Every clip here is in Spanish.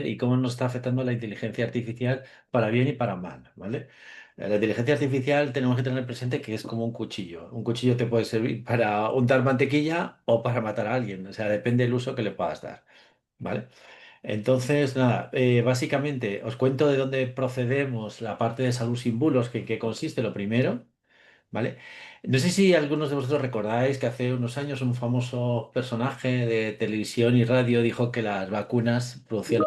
y cómo nos está afectando la inteligencia artificial para bien y para mal, ¿vale? La inteligencia artificial tenemos que tener presente que es como un cuchillo. Un cuchillo te puede servir para untar mantequilla o para matar a alguien, o sea, depende del uso que le puedas dar, ¿vale? Entonces, nada, básicamente os cuento de dónde procedemos la parte de salud sin bulos, que en qué consiste lo primero. ¿Vale? No sé si algunos de vosotros recordáis que hace unos años un famoso personaje de televisión y radio dijo que las vacunas producían...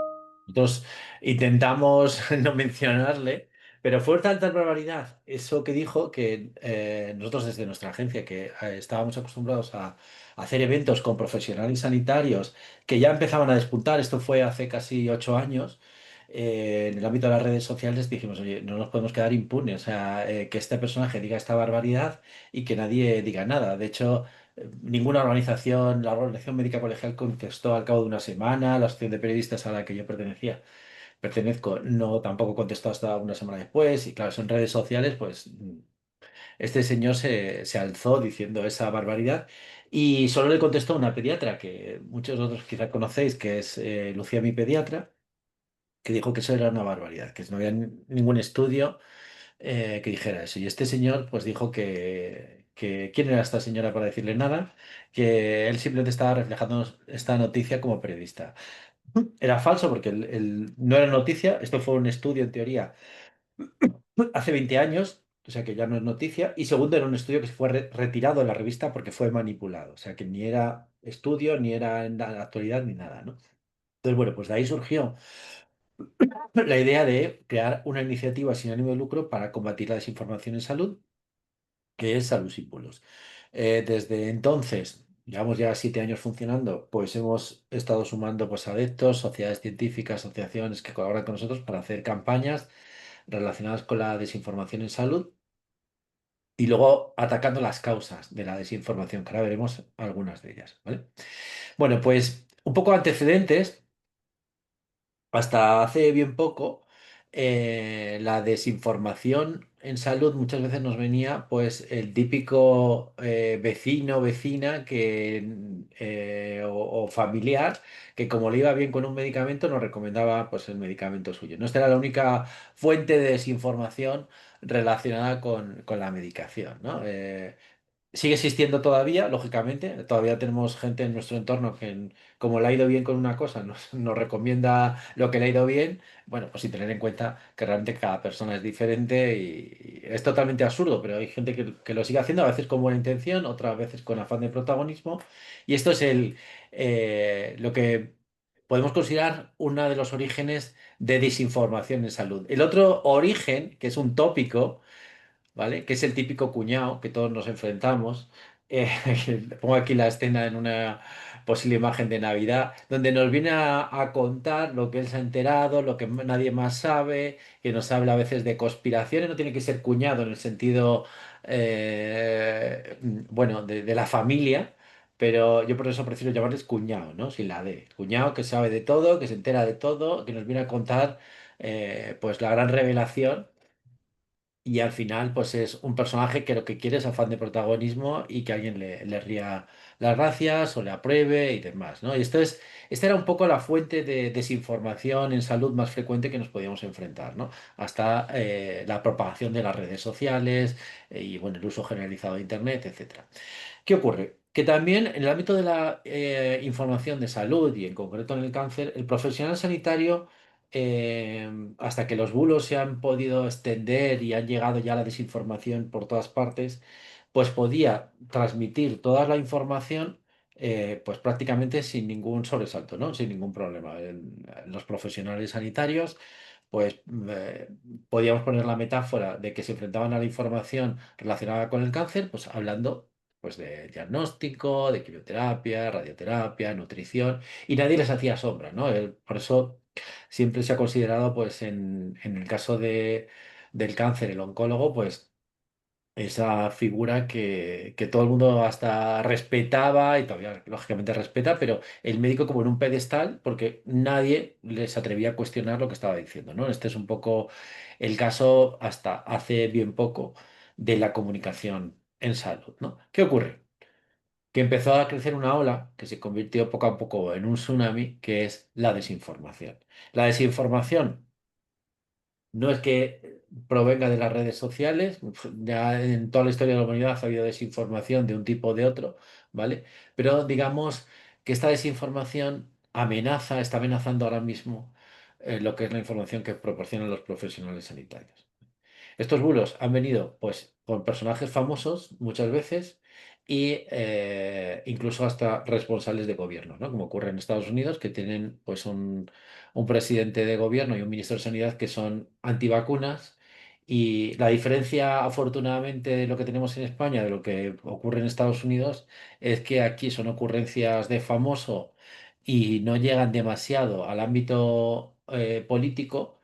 Nosotros intentamos no mencionarle, pero fue tanta barbaridad eso que dijo que nosotros desde nuestra agencia, que estábamos acostumbrados a hacer eventos con profesionales sanitarios que ya empezaban a despuntar, esto fue hace casi 8 años, en el ámbito de las redes sociales dijimos, oye, no nos podemos quedar impunes, o sea, que este personaje diga esta barbaridad y que nadie diga nada. De hecho, ninguna organización, la Organización Médica Colegial contestó al cabo de una semana, la Asociación de Periodistas a la que yo pertenezco, no tampoco contestó hasta una semana después, y claro, son redes sociales, pues este señor se alzó diciendo esa barbaridad. Y solo le contestó una pediatra que muchos otros quizá conocéis, que es Lucía, mi pediatra, que dijo que eso era una barbaridad, que no había ningún estudio que dijera eso. Y este señor pues dijo que quién era esta señora para decirle nada, que él simplemente estaba reflejando esta noticia como periodista. Era falso porque no era noticia, esto fue un estudio en teoría hace 20 años, o sea que ya no es noticia, y segundo era un estudio que se fue retirado de la revista porque fue manipulado, o sea que ni era estudio, ni era en la actualidad, ni nada, ¿no? Entonces, bueno, pues de ahí surgió la idea de crear una iniciativa sin ánimo de lucro para combatir la desinformación en salud, que es Salud Símbolos. Desde entonces, llevamos ya 7 años funcionando, pues hemos estado sumando pues, adeptos, sociedades científicas, asociaciones que colaboran con nosotros para hacer campañas relacionadas con la desinformación en salud y luego atacando las causas de la desinformación, que ahora veremos algunas de ellas, ¿vale? Bueno, pues un poco antecedentes. Hasta hace bien poco, la desinformación en salud muchas veces nos venía pues el típico vecino, vecina o familiar que como le iba bien con un medicamento nos recomendaba pues el medicamento suyo. No, esta era la única fuente de desinformación relacionada con la medicación, ¿no? Sigue existiendo todavía, lógicamente. Todavía tenemos gente en nuestro entorno que, como le ha ido bien con una cosa, nos recomienda lo que le ha ido bien. Bueno, pues sin tener en cuenta que realmente cada persona es diferente y es totalmente absurdo, pero hay gente que lo sigue haciendo, a veces con buena intención, otras veces con afán de protagonismo. Y esto es lo que podemos considerar uno de los orígenes de desinformación en salud. El otro origen, que es un tópico, ¿vale? Que es el típico cuñado que todos nos enfrentamos. Eh, Pongo aquí la escena en una posible imagen de Navidad, donde nos viene a contar lo que él se ha enterado, lo que nadie más sabe, que nos habla a veces de conspiraciones, no tiene que ser cuñado en el sentido, bueno, de la familia. Pero yo por eso prefiero llamarles cuñado, ¿no? Sin la D. Cuñado que sabe de todo, que se entera de todo, que nos viene a contar pues la gran revelación y al final, pues es un personaje que lo que quiere es afán de protagonismo y que alguien le ría las gracias o le apruebe y demás, ¿no? Y esta era un poco la fuente de desinformación en salud más frecuente que nos podíamos enfrentar, ¿no? Hasta la propagación de las redes sociales y, bueno, el uso generalizado de Internet, etcétera. ¿Qué ocurre? Que también en el ámbito de la información de salud y en concreto en el cáncer, el profesional sanitario, hasta que los bulos se han podido extender y han llegado ya a la desinformación por todas partes, pues podía transmitir toda la información pues prácticamente sin ningún sobresalto, ¿no? Sin ningún problema. Los profesionales sanitarios pues podíamos poner la metáfora de que se enfrentaban a la información relacionada con el cáncer, pues hablando pues de diagnóstico, de quimioterapia, radioterapia, nutrición, y nadie les hacía sombra, ¿no? Por eso siempre se ha considerado, pues en el caso del cáncer, el oncólogo, pues esa figura que todo el mundo hasta respetaba y todavía lógicamente respeta, pero el médico como en un pedestal porque nadie les atrevía a cuestionar lo que estaba diciendo, ¿no? Este es un poco el caso hasta hace bien poco de la comunicación en salud, ¿no? ¿Qué ocurre? que empezó a crecer una ola que se convirtió poco a poco en un tsunami, que es la desinformación. La desinformación no es que provenga de las redes sociales, ya en toda la historia de la humanidad ha habido desinformación de un tipo o de otro, ¿vale? Pero digamos que esta desinformación está amenazando ahora mismo lo que es la información que proporcionan los profesionales sanitarios. Estos bulos han venido pues con personajes famosos muchas veces y incluso hasta responsables de gobierno, ¿no? Como ocurre en Estados Unidos, que tienen pues un presidente de gobierno y un ministro de Sanidad que son antivacunas. Y la diferencia, afortunadamente, de lo que tenemos en España de lo que ocurre en Estados Unidos es que aquí son ocurrencias de famoso y no llegan demasiado al ámbito político.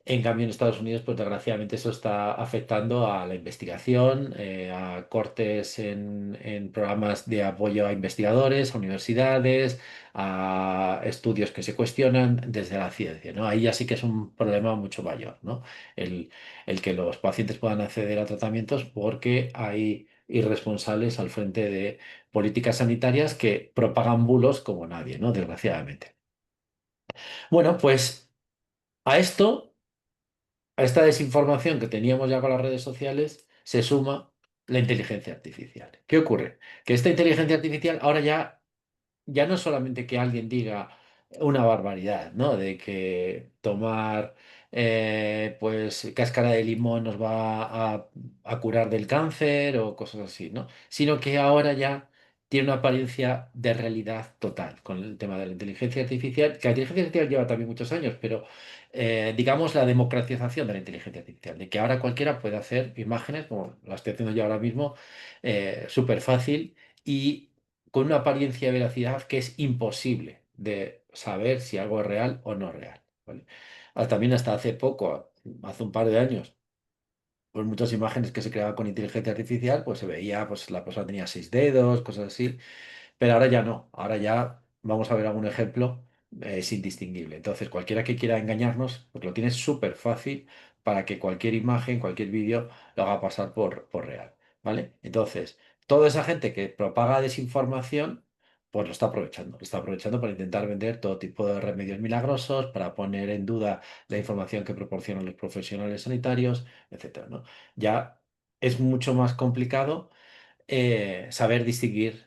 En cambio, en Estados Unidos, pues desgraciadamente eso está afectando a la investigación, a cortes en programas de apoyo a investigadores, a universidades, a estudios que se cuestionan desde la ciencia, ¿no? Ahí ya sí que es un problema mucho mayor, ¿no? El, el que los pacientes puedan acceder a tratamientos porque hay irresponsables al frente de políticas sanitarias que propagan bulos como nadie, ¿no? Desgraciadamente. Bueno, pues a esto. A esta desinformación que teníamos ya con las redes sociales se suma la inteligencia artificial. ¿Qué ocurre? Que esta inteligencia artificial ahora ya no es solamente que alguien diga una barbaridad, ¿no? De que tomar pues cáscara de limón nos va a curar del cáncer o cosas así, ¿no? Sino que ahora ya tiene una apariencia de realidad total con el tema de la inteligencia artificial, que la inteligencia artificial lleva también muchos años, pero digamos la democratización de la inteligencia artificial, de que ahora cualquiera puede hacer imágenes, como la estoy haciendo yo ahora mismo, súper fácil y con una apariencia de veracidad que es imposible de saber si algo es real o no real, ¿vale? También hasta hace poco, hace un par de años, pues muchas imágenes que se creaban con inteligencia artificial, pues se veía, pues la persona tenía 6 dedos, cosas así, pero ahora ya no, ahora ya vamos a ver algún ejemplo, es indistinguible. Entonces, cualquiera que quiera engañarnos, pues lo tiene súper fácil para que cualquier imagen, cualquier vídeo lo haga pasar por real, ¿vale? Entonces, toda esa gente que propaga desinformación, pues lo está aprovechando para intentar vender todo tipo de remedios milagrosos, para poner en duda la información que proporcionan los profesionales sanitarios, etcétera, ¿no? Ya es mucho más complicado saber distinguir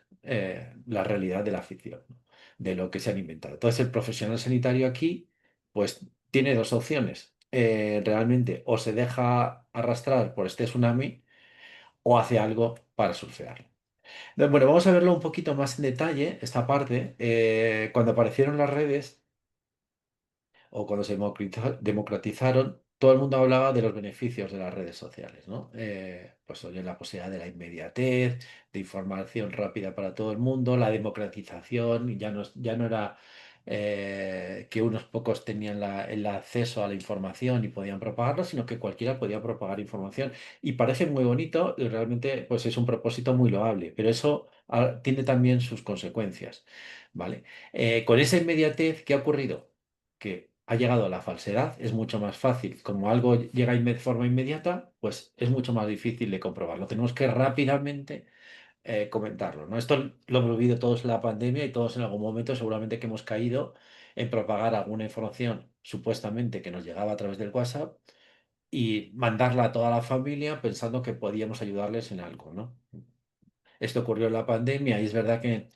la realidad de la ficción, ¿no? De lo que se han inventado. Entonces, el profesional sanitario aquí, pues, tiene dos opciones. Realmente, o se deja arrastrar por este tsunami o hace algo para surfearlo. Entonces, bueno, vamos a verlo un poquito más en detalle, esta parte. Cuando aparecieron las redes, o cuando se democratizaron, todo el mundo hablaba de los beneficios de las redes sociales, ¿no? Pues oye, la posibilidad de la inmediatez, de información rápida para todo el mundo, la democratización, y ya no era que unos pocos tenían el acceso a la información y podían propagarla, sino que cualquiera podía propagar información. Y parece muy bonito y realmente pues es un propósito muy loable, pero eso tiene también sus consecuencias, ¿vale? Con esa inmediatez, ¿qué ha ocurrido? Que ha llegado la falsedad, es mucho más fácil. Como algo llega de forma inmediata, pues es mucho más difícil de comprobarlo. Tenemos que rápidamente comentarlo, ¿no? Esto lo hemos vivido todos en la pandemia y todos en algún momento seguramente que hemos caído en propagar alguna información supuestamente que nos llegaba a través del WhatsApp y mandarla a toda la familia pensando que podíamos ayudarles en algo, ¿no? Esto ocurrió en la pandemia y es verdad que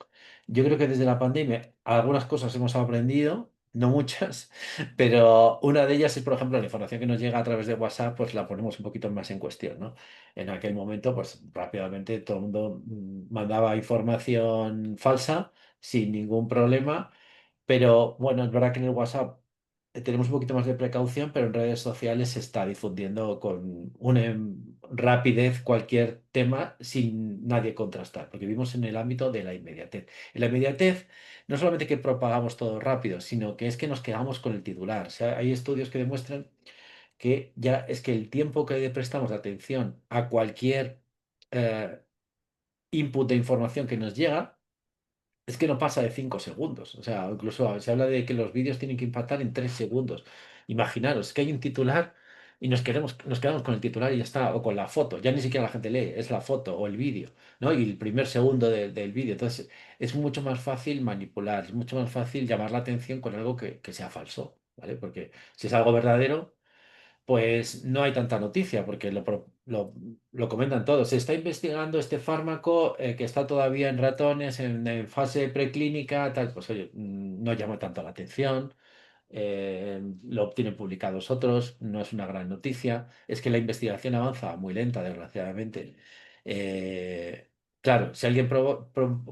yo creo que desde la pandemia algunas cosas hemos aprendido, no muchas, pero una de ellas es, por ejemplo, la información que nos llega a través de WhatsApp, pues la ponemos un poquito más en cuestión, ¿no? En aquel momento, pues rápidamente todo el mundo mandaba información falsa sin ningún problema, pero bueno, es verdad que en el WhatsApp tenemos un poquito más de precaución, pero en redes sociales se está difundiendo con una rapidez cualquier tema sin nadie contrastar, porque vivimos en el ámbito de la inmediatez. En la inmediatez no solamente que propagamos todo rápido, sino que es que nos quedamos con el titular. O sea, hay estudios que demuestran que ya es que el tiempo que le prestamos de atención a cualquier eh, input de información que nos llega, es que no pasa de 5 segundos. O sea, incluso se habla de que los vídeos tienen que impactar en 3 segundos. Imaginaros que hay un titular. y nos quedamos con el titular y ya está, o con la foto. Ya ni siquiera la gente lee, es la foto o el vídeo, ¿no? Y el primer segundo del vídeo. Entonces, es mucho más fácil manipular, es mucho más fácil llamar la atención con algo que sea falso, ¿vale? Porque si es algo verdadero pues no hay tanta noticia, porque lo comentan todos. Se está investigando este fármaco que está todavía en ratones, en fase preclínica, tal. Pues oye, no llama tanto la atención. Lo tienen publicados otros, no es una gran noticia. Es que la investigación avanza muy lenta, desgraciadamente. Eh, claro, si alguien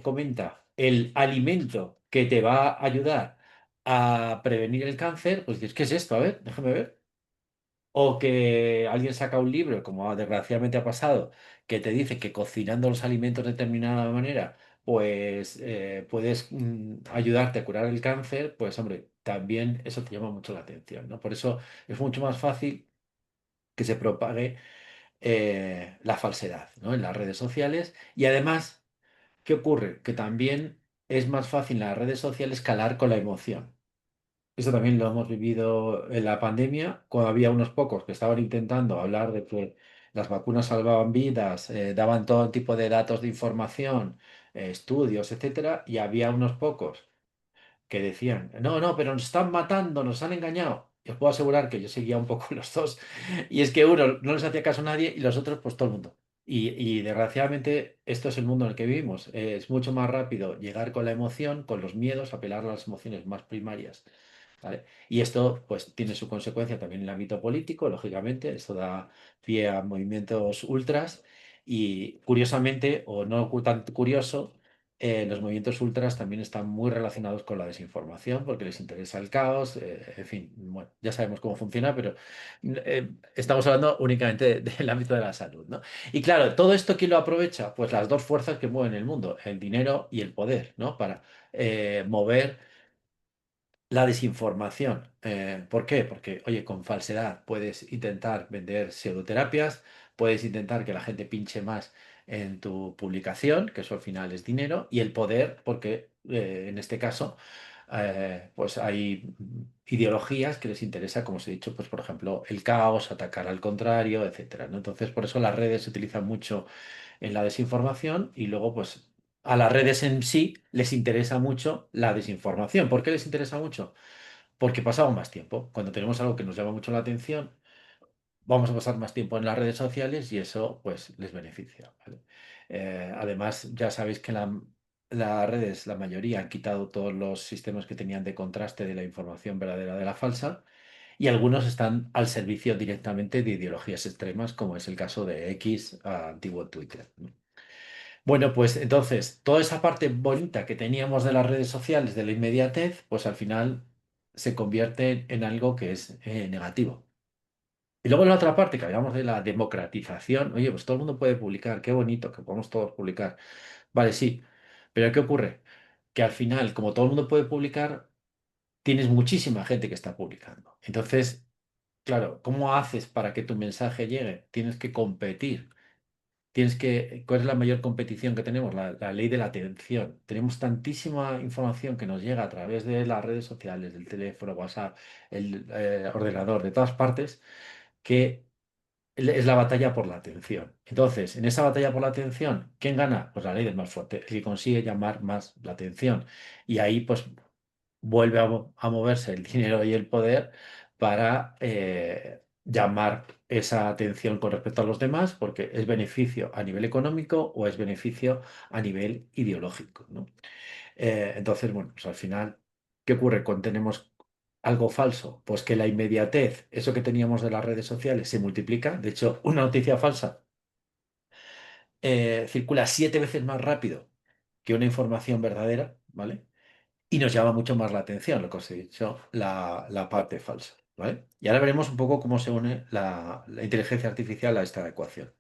comenta el alimento que te va a ayudar a prevenir el cáncer, pues dices, ¿qué es esto? A ver, déjame ver. O que alguien saca un libro, como desgraciadamente ha pasado, que te dice que cocinando los alimentos de determinada manera, pues puedes ayudarte a curar el cáncer, pues hombre, también eso te llama mucho la atención, ¿no? Por eso es mucho más fácil que se propague la falsedad, ¿no? En las redes sociales. Y además, ¿qué ocurre? Que también es más fácil en las redes sociales calar con la emoción. Eso también lo hemos vivido en la pandemia, cuando había unos pocos que estaban intentando hablar de que las vacunas salvaban vidas, daban todo tipo de datos de información, estudios, etcétera, y había unos pocos que decían, no, no, pero nos están matando, nos han engañado. Y os puedo asegurar que yo seguía un poco los dos. Y es que uno no les hacía caso a nadie y los otros, pues todo el mundo. Y desgraciadamente esto es el mundo en el que vivimos. Es mucho más rápido llegar con la emoción, con los miedos, apelar a las emociones más primarias. ¿Vale? Y esto pues tiene su consecuencia también en el ámbito político, lógicamente. Esto da pie a movimientos ultras y curiosamente, o no tan curioso, los movimientos ultras también están muy relacionados con la desinformación porque les interesa el caos, en fin, bueno, ya sabemos cómo funciona, pero estamos hablando únicamente del ámbito de la salud, ¿no? Y claro, todo esto, ¿quién lo aprovecha? Pues las dos fuerzas que mueven el mundo, el dinero y el poder, ¿no? Para mover la desinformación. ¿Por qué? Porque, oye, con falsedad puedes intentar vender pseudoterapias, puedes intentar que la gente pinche más en tu publicación, que eso al final es dinero, y el poder, porque en este caso, pues hay ideologías que les interesa, como os he dicho, pues por ejemplo, el caos, atacar al contrario, etcétera, ¿no? Entonces, por eso las redes se utilizan mucho en la desinformación y luego, pues, a las redes en sí les interesa mucho la desinformación. ¿Por qué les interesa mucho? Porque pasamos más tiempo. Cuando tenemos algo que nos llama mucho la atención, vamos a pasar más tiempo en las redes sociales y eso, pues, les beneficia, ¿vale? Además, ya sabéis que las redes, la mayoría, han quitado todos los sistemas que tenían de contraste de la información verdadera de la falsa y algunos están al servicio directamente de ideologías extremas, como es el caso de X, antiguo Twitter, ¿no? Bueno, pues entonces, toda esa parte bonita que teníamos de las redes sociales, de la inmediatez, pues al final se convierte en algo que es negativo. Y luego la otra parte que hablamos de la democratización, oye, pues todo el mundo puede publicar, qué bonito que podamos todos publicar. Vale, sí, pero ¿qué ocurre? Que al final, como todo el mundo puede publicar, tienes muchísima gente que está publicando. Entonces, claro, ¿cómo haces para que tu mensaje llegue? Tienes que competir. ¿Cuál es la mayor competición que tenemos? La ley de la atención. Tenemos tantísima información que nos llega a través de las redes sociales, del teléfono, WhatsApp, el ordenador, de todas partes, que es la batalla por la atención. Entonces, en esa batalla por la atención, ¿quién gana? Pues la ley del más fuerte, el que consigue llamar más la atención. Y ahí, pues, vuelve a moverse el dinero y el poder para llamar esa atención con respecto a los demás, porque es beneficio a nivel económico o es beneficio a nivel ideológico, ¿no? Entonces, bueno, pues al final, ¿qué ocurre cuando tenemos algo falso? Pues que la inmediatez, eso que teníamos de las redes sociales, se multiplica. De hecho, una noticia falsa circula 7 veces más rápido que una información verdadera, ¿vale? Y nos llama mucho más la atención, lo que os he dicho, la parte falsa, ¿vale? Y ahora veremos un poco cómo se une la inteligencia artificial a esta ecuación.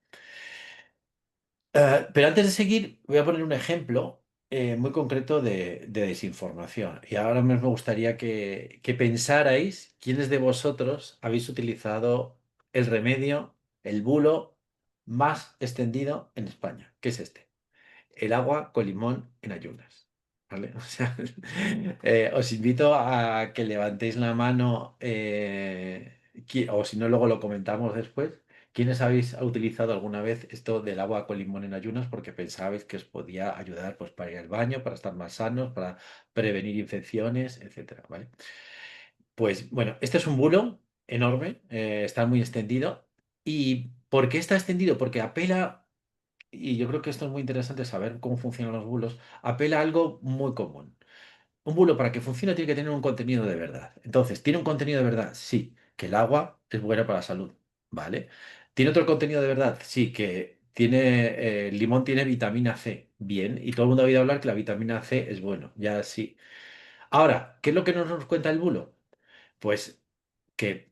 Pero antes de seguir, voy a poner un ejemplo muy concreto de desinformación. Y ahora me gustaría que pensarais quiénes de vosotros habéis utilizado el remedio, el bulo más extendido en España, que es este, el agua con limón en ayunas. ¿Vale? O sea, os invito a que levantéis la mano o si no, luego lo comentamos después. ¿Quiénes habéis utilizado alguna vez esto del agua con limón en ayunas porque pensabais que os podía ayudar pues, para ir al baño, para estar más sanos, para prevenir infecciones, etcétera, ¿vale? Pues bueno, este es un bulo enorme, está muy extendido. ¿Y por qué está extendido? Porque apela, y yo creo que esto es muy interesante saber cómo funcionan los bulos, apela a algo muy común. Un bulo para que funcione tiene que tener un contenido de verdad. Entonces, ¿tiene un contenido de verdad? Sí, que el agua es buena para la salud, ¿vale? ¿Tiene otro contenido de verdad? Sí, que el limón tiene vitamina C, bien, y todo el mundo ha oído hablar que la vitamina C es bueno, ya sí. Ahora, ¿qué es lo que nos cuenta el bulo? Pues que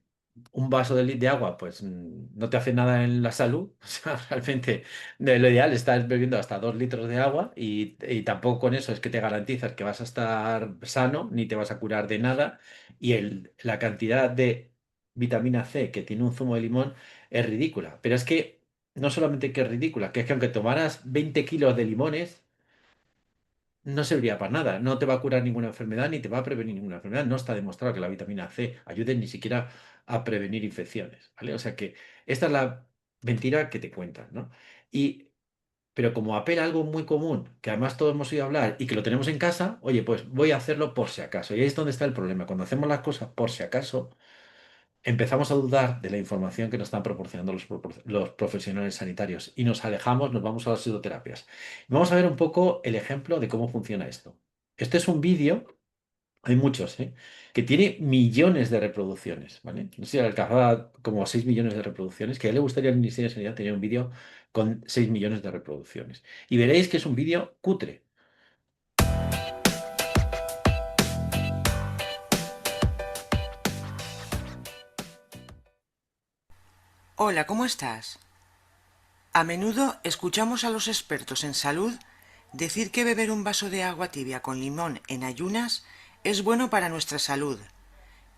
un vaso de agua pues no te hace nada en la salud. O sea, realmente lo ideal es estar bebiendo hasta 2 litros de agua y tampoco con eso es que te garantizas que vas a estar sano ni te vas a curar de nada. Y la cantidad de vitamina C que tiene un zumo de limón es ridícula. Pero es que no solamente que es ridícula, que es que aunque tomaras 20 kilos de limones, no serviría para nada, no te va a curar ninguna enfermedad ni te va a prevenir ninguna enfermedad. No está demostrado que la vitamina C ayude ni siquiera a prevenir infecciones, ¿vale? O sea que esta es la mentira que te cuentan, ¿no? Y, pero como apela a algo muy común, que además todos hemos oído hablar y que lo tenemos en casa, oye, pues voy a hacerlo por si acaso. Y ahí es donde está el problema. Cuando hacemos las cosas por si acaso, empezamos a dudar de la información que nos están proporcionando los profesionales sanitarios y nos alejamos, nos vamos a las psicoterapias. Vamos a ver un poco el ejemplo de cómo funciona esto. Este es un vídeo, hay muchos, ¿eh? Que tiene millones de reproducciones, ¿vale? No sé si alcanzaba como 6 millones de reproducciones, que a él le gustaría al Ministerio de Sanidad tener un vídeo con 6 millones de reproducciones. Y veréis que es un vídeo cutre. Hola, ¿cómo estás? A menudo escuchamos a los expertos en salud decir que beber un vaso de agua tibia con limón en ayunas es bueno para nuestra salud.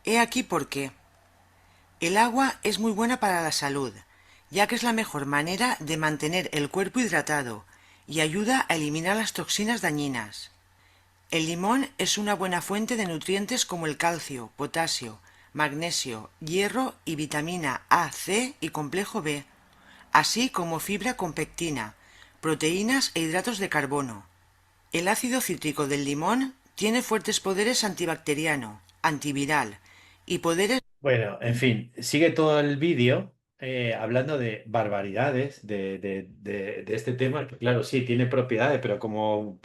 He aquí por qué. El agua es muy buena para la salud, ya que es la mejor manera de mantener el cuerpo hidratado y ayuda a eliminar las toxinas dañinas. El limón es una buena fuente de nutrientes como el calcio, potasio, magnesio, hierro y vitamina A, C y complejo B, así como fibra con pectina, proteínas e hidratos de carbono. El ácido cítrico del limón tiene fuertes poderes antibacteriano, antiviral y poderes. Bueno, en fin, sigue todo el vídeo hablando de barbaridades de este tema, que claro, sí, tiene propiedades, pero como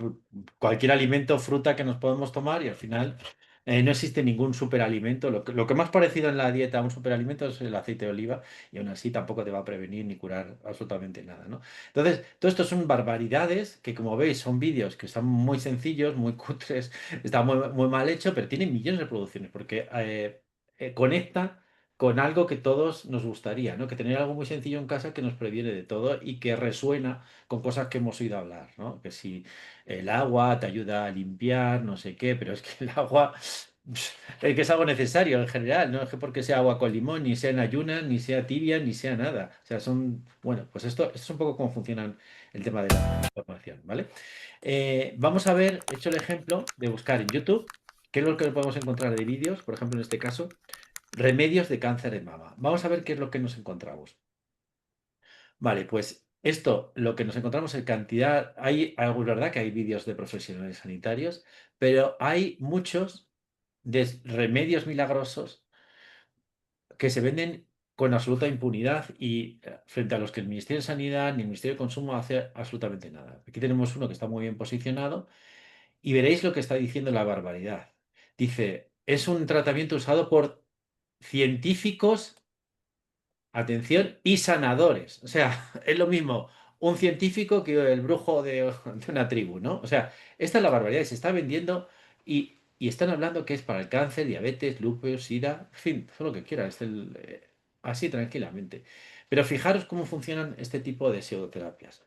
cualquier alimento, fruta que nos podemos tomar y al final no existe ningún superalimento. Lo que más parecido en la dieta a un superalimento es el aceite de oliva y aún así tampoco te va a prevenir ni curar absolutamente nada, ¿no? Entonces, todo esto son barbaridades que como veis son vídeos que están muy sencillos, muy cutres, está muy, muy mal hecho, pero tienen millones de reproducciones porque conecta con algo que todos nos gustaría, ¿no? Que tener algo muy sencillo en casa que nos previene de todo y que resuena con cosas que hemos oído hablar, ¿no? Que si el agua te ayuda a limpiar, no sé qué, pero es que el agua es que es algo necesario en general, no es que porque sea agua con limón, ni sea en ayunas, ni sea tibia, ni sea nada. O sea, son, bueno, pues esto es un poco cómo funciona el tema de la información, ¿vale? Vamos a ver, he hecho el ejemplo de buscar en YouTube, qué es lo que podemos encontrar de vídeos, por ejemplo, en este caso, remedios de cáncer de mama. Vamos a ver qué es lo que nos encontramos. Vale, pues esto, lo que nos encontramos en cantidad, hay algo, es verdad que hay vídeos de profesionales sanitarios, pero hay muchos de remedios milagrosos que se venden con absoluta impunidad y frente a los que el Ministerio de Sanidad ni el Ministerio de Consumo hace absolutamente nada. Aquí tenemos uno que está muy bien posicionado y veréis lo que está diciendo la barbaridad. Dice, es un tratamiento usado por científicos, atención, y sanadores. O sea, es lo mismo un científico que el brujo de una tribu, ¿no? O sea, esta es la barbaridad y se está vendiendo y están hablando que es para el cáncer, diabetes, lupus, sida, en fin, todo lo que quieras, así tranquilamente. Pero fijaros cómo funcionan este tipo de pseudoterapias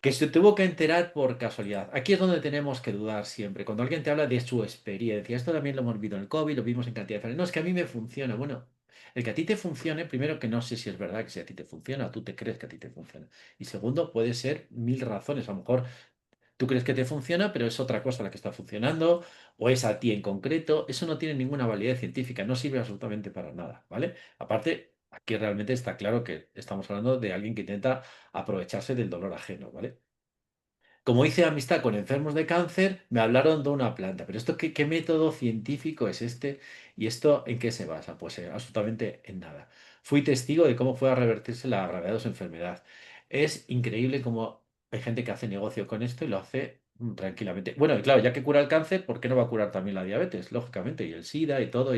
que se tuvo que enterar por casualidad. Aquí es donde tenemos que dudar siempre. Cuando alguien te habla de su experiencia, esto también lo hemos visto en el COVID, lo vimos en cantidad de... No, es que a mí me funciona. Bueno, el que a ti te funcione, primero que no sé si es verdad que si a ti te funciona o tú te crees que a ti te funciona. Y segundo, puede ser mil razones. A lo mejor Tú crees que te funciona, pero es otra cosa la que está funcionando, o es a ti en concreto. Eso no tiene ninguna validez científica, no sirve absolutamente para nada, ¿vale? Aparte, aquí realmente está claro que estamos hablando de alguien que intenta aprovecharse del dolor ajeno, ¿vale? Como hice amistad con enfermos de cáncer, me hablaron de una planta. Pero esto, ¿qué método científico es este? ¿Y esto en qué se basa? Pues absolutamente en nada. Fui testigo de cómo fue a revertirse la gravedad de su enfermedad. Es increíble cómo hay gente que hace negocio con esto y lo hace tranquilamente. Bueno, y claro, ya que cura el cáncer, ¿por qué no va a curar también la diabetes? Lógicamente, y el SIDA y todo.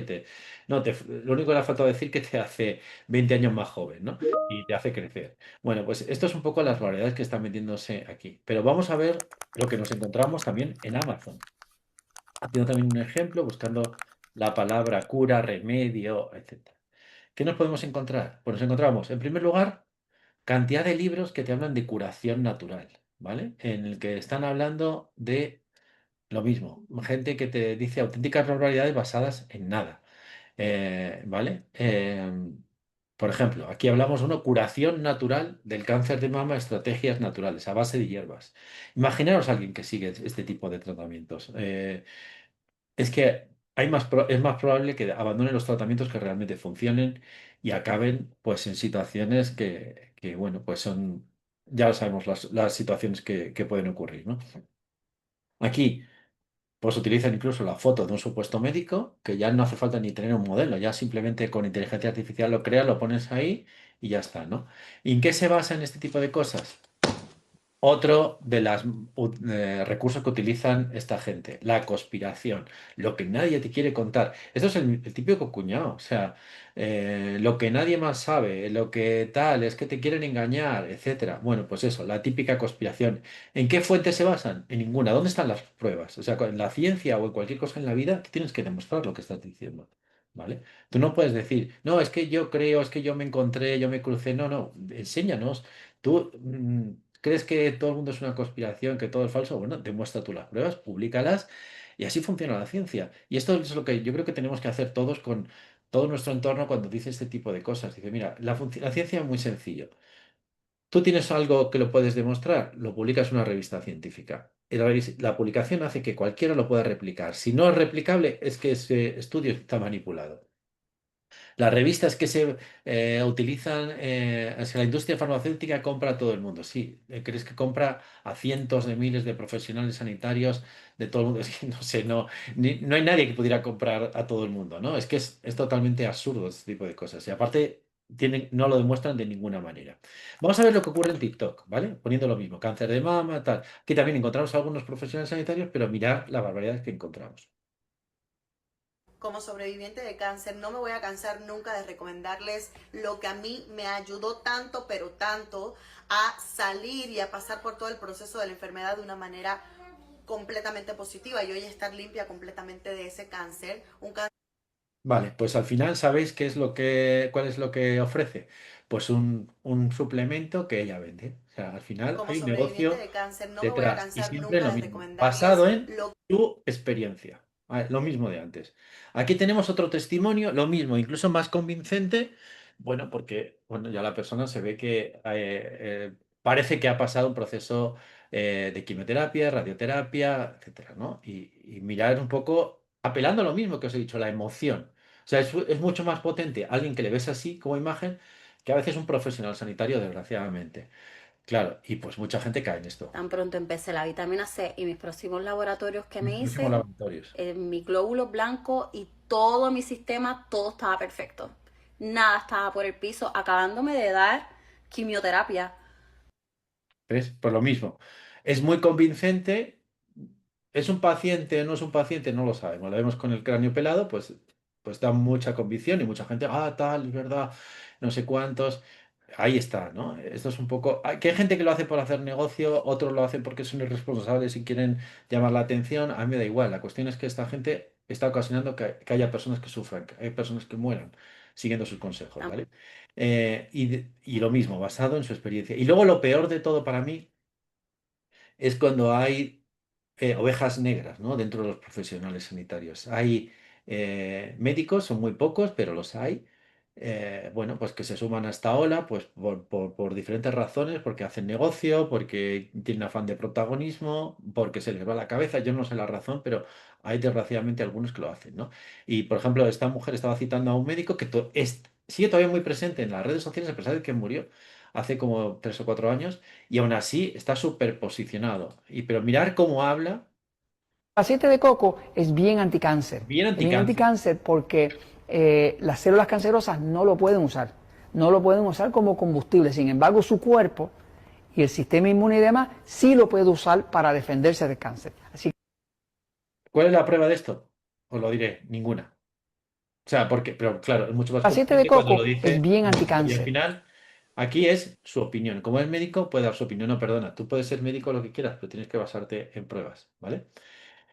No, lo único que le ha faltado decir que te hace 20 años más joven, ¿no? Y te hace crecer. Bueno, pues esto es un poco las variedades que están metiéndose aquí. Pero vamos a ver lo que nos encontramos también en Amazon. Haciendo también un ejemplo, buscando la palabra cura, remedio, etcétera. ¿Qué nos podemos encontrar? Pues nos encontramos, en primer lugar, cantidad de libros que te hablan de curación natural, ¿vale? En el que están hablando de lo mismo. Gente que te dice auténticas barbaridades basadas en nada. ¿Vale? Por ejemplo, aquí hablamos de una curación natural del cáncer de mama, estrategias naturales, a base de hierbas. Imaginaros a alguien que sigue este tipo de tratamientos. Es que es más probable que abandonen los tratamientos que realmente funcionen y acaben pues en situaciones bueno, pues son, ya lo sabemos, las situaciones que pueden ocurrir, ¿no? Aquí. Pues utilizan incluso la foto de un supuesto médico, que ya no hace falta ni tener un modelo, ya simplemente con inteligencia artificial lo creas, lo pones ahí y ya está, ¿no? ¿Y en qué se basa en este tipo de cosas? Otro de los recursos que utilizan esta gente, la conspiración, lo que nadie te quiere contar. Esto es el típico cuñado, o sea, lo que nadie más sabe, lo que tal, es que te quieren engañar, etcétera. Bueno, pues eso, la típica conspiración. ¿En qué fuentes se basan? En ninguna. ¿Dónde están las pruebas? O sea, en la ciencia o en cualquier cosa en la vida, tienes que demostrar lo que estás diciendo, ¿vale? Tú no puedes decir, no, es que yo creo, es que yo me encontré, yo me crucé. No, no, enséñanos. Tú. ¿Crees que todo el mundo es una conspiración, que todo es falso? Bueno, demuestra tú las pruebas, públicalas y así funciona la ciencia. Y esto es lo que yo creo que tenemos que hacer todos con todo nuestro entorno cuando dice este tipo de cosas. Dice, mira, la ciencia es muy sencillo. Tú tienes algo que lo puedes demostrar, lo publicas en una revista científica. Y la publicación hace que cualquiera lo pueda replicar. Si no es replicable, es que ese estudio está manipulado. Las revistas que se utilizan, es que la industria farmacéutica compra a todo el mundo. Sí, crees que compra a cientos de miles de profesionales sanitarios de todo el mundo. Es que no sé, no hay nadie que pudiera comprar a todo el mundo, ¿no? Es que es totalmente absurdo este tipo de cosas. Y aparte, no lo demuestran de ninguna manera. Vamos a ver lo que ocurre en TikTok, ¿vale? Poniendo lo mismo, cáncer de mama, tal. Aquí también encontramos algunos profesionales sanitarios, pero mirad la barbaridad que encontramos. Como sobreviviente de cáncer, no me voy a cansar nunca de recomendarles lo que a mí me ayudó tanto, pero tanto, a salir y a pasar por todo el proceso de la enfermedad de una manera completamente positiva y hoy estar limpia completamente de ese cáncer. Un cáncer Vale, pues al final sabéis cuál es lo que ofrece. Pues un suplemento que ella vende. O sea, al final como hay un sobreviviente negocio de cáncer, no me voy a detrás y cansar siempre nunca lo de mismo, recomendarles basado en lo tu experiencia. Vale, lo mismo de antes. Aquí tenemos otro testimonio, lo mismo, incluso más convincente. Bueno, porque bueno, ya la persona se ve que parece que ha pasado un proceso de quimioterapia, radioterapia, etcétera, ¿no? Y mirar un poco, apelando a lo mismo que os he dicho, la emoción. O sea, es mucho más potente alguien que le ves así como imagen que a veces un profesional sanitario, desgraciadamente. Claro, y pues mucha gente cae en esto. Tan pronto empecé la vitamina C y mis próximos laboratorios que me Próximos hice, laboratorios. mi glóbulo blanco y todo mi sistema, todo estaba perfecto. Nada estaba por el piso, acabándome de dar quimioterapia. ¿Ves? Pues lo mismo. Es muy convincente. ¿Es un paciente o no es un paciente? No lo sabemos. Lo vemos con el cráneo pelado, pues da mucha convicción y mucha gente, tal, es verdad, no sé cuántos. Ahí está, ¿no? Esto es un poco. Que hay gente que lo hace por hacer negocio, otros lo hacen porque son irresponsables y quieren llamar la atención. A mí me da igual. La cuestión es que esta gente está ocasionando que haya personas que sufran, que hay personas que mueran siguiendo sus consejos, ¿vale? Y lo mismo, basado en su experiencia. Y luego lo peor de todo para mí es cuando hay ovejas negras, ¿no? Dentro de los profesionales sanitarios. Hay médicos, son muy pocos, pero los hay, bueno, pues que se suman a esta ola, pues por diferentes razones, porque hacen negocio, porque tienen afán de protagonismo, porque se les va la cabeza, yo no sé la razón, pero hay desgraciadamente algunos que lo hacen, ¿no? Y por ejemplo, esta mujer estaba citando a un médico que sigue todavía muy presente en las redes sociales, a pesar de que murió hace como 3 o 4 años, y aún así está súper posicionado. Pero mirar cómo habla, Aceite de coco es bien anticáncer. bien Es bien anticáncer. anticáncer porque las células cancerosas no lo pueden usar. No lo pueden usar como combustible. Sin embargo, su cuerpo y el sistema inmune y demás sí lo puede usar para defenderse del cáncer. Así que ¿Cuál es la prueba de esto? Os lo diré, ninguna. O sea, pero claro, es mucho más el aceite de potente cuando lo coco es dice bien un médico. Y al anticáncer. final, aquí es su opinión. Como es médico, puede dar su opinión. No, perdona, tú puedes ser médico lo que quieras, pero tienes que basarte en pruebas, ¿vale?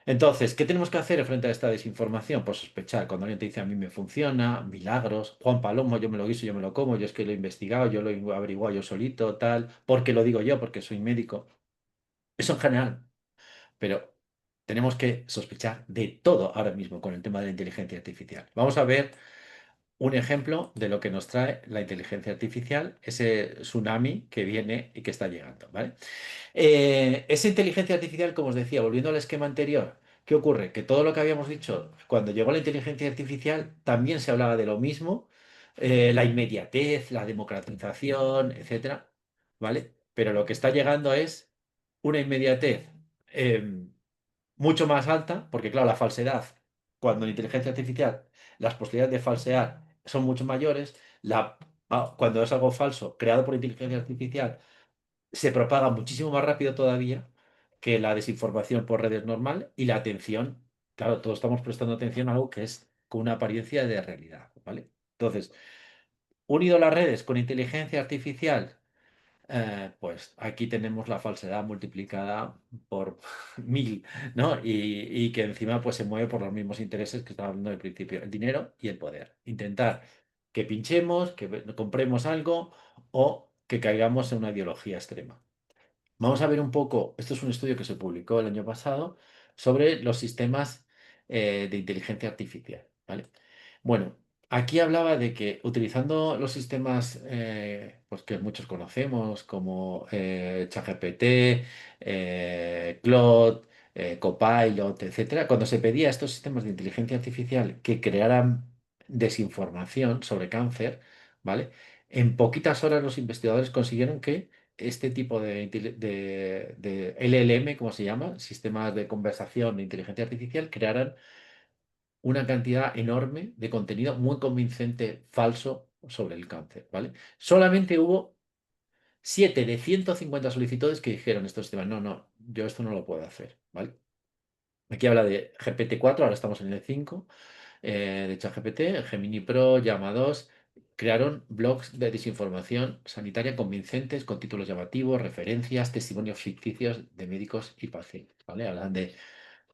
Entonces, ¿qué tenemos que hacer frente a esta desinformación? Pues sospechar. Cuando alguien te dice a mí me funciona, milagros, Juan Palomo, yo me lo guiso, yo me lo como, yo es que lo he investigado, yo lo he averiguado yo solito, tal, porque lo digo yo, porque soy médico. Eso en general. Pero tenemos que sospechar de todo ahora mismo con el tema de la inteligencia artificial. Vamos a ver un ejemplo de lo que nos trae la inteligencia artificial, ese tsunami que viene y que está llegando, ¿vale? Esa inteligencia artificial, como os decía, volviendo al esquema anterior, ¿qué ocurre? Que todo lo que habíamos dicho cuando llegó la inteligencia artificial también se hablaba de lo mismo, la inmediatez, la democratización, etcétera, ¿vale? Pero lo que está llegando es una inmediatez mucho más alta, porque claro, la falsedad, cuando la inteligencia artificial, las posibilidades de falsear son mucho mayores, cuando es algo falso creado por inteligencia artificial, se propaga muchísimo más rápido todavía que la desinformación por redes normal y la atención, claro, todos estamos prestando atención a algo que es con una apariencia de realidad, ¿vale? Entonces, unido las redes con inteligencia artificial, pues aquí tenemos la falsedad multiplicada por 1000, ¿no? Y que encima pues se mueve por los mismos intereses que estaba hablando al principio, el dinero y el poder. Intentar que pinchemos, que compremos algo o que caigamos en una ideología extrema. Vamos a ver un poco, esto es un estudio que se publicó el año pasado sobre los sistemas de inteligencia artificial, ¿vale? Bueno, aquí hablaba de que utilizando los sistemas pues que muchos conocemos como ChatGPT, Claude, Copilot, etcétera, cuando se pedía a estos sistemas de inteligencia artificial que crearan desinformación sobre cáncer, ¿vale? En poquitas horas los investigadores consiguieron que este tipo de LLM, como se llama, sistemas de conversación de inteligencia artificial, crearan una cantidad enorme de contenido muy convincente falso sobre el cáncer, ¿vale? Solamente hubo 7 de 150 solicitudes que dijeron estos sistemas, no, no, yo esto no lo puedo hacer, ¿vale? Aquí habla de GPT-4, ahora estamos en el 5 de ChatGPT, Gemini Pro, Llama 2, crearon blogs de desinformación sanitaria convincentes con títulos llamativos, referencias, testimonios ficticios de médicos y pacientes, ¿vale? Hablan de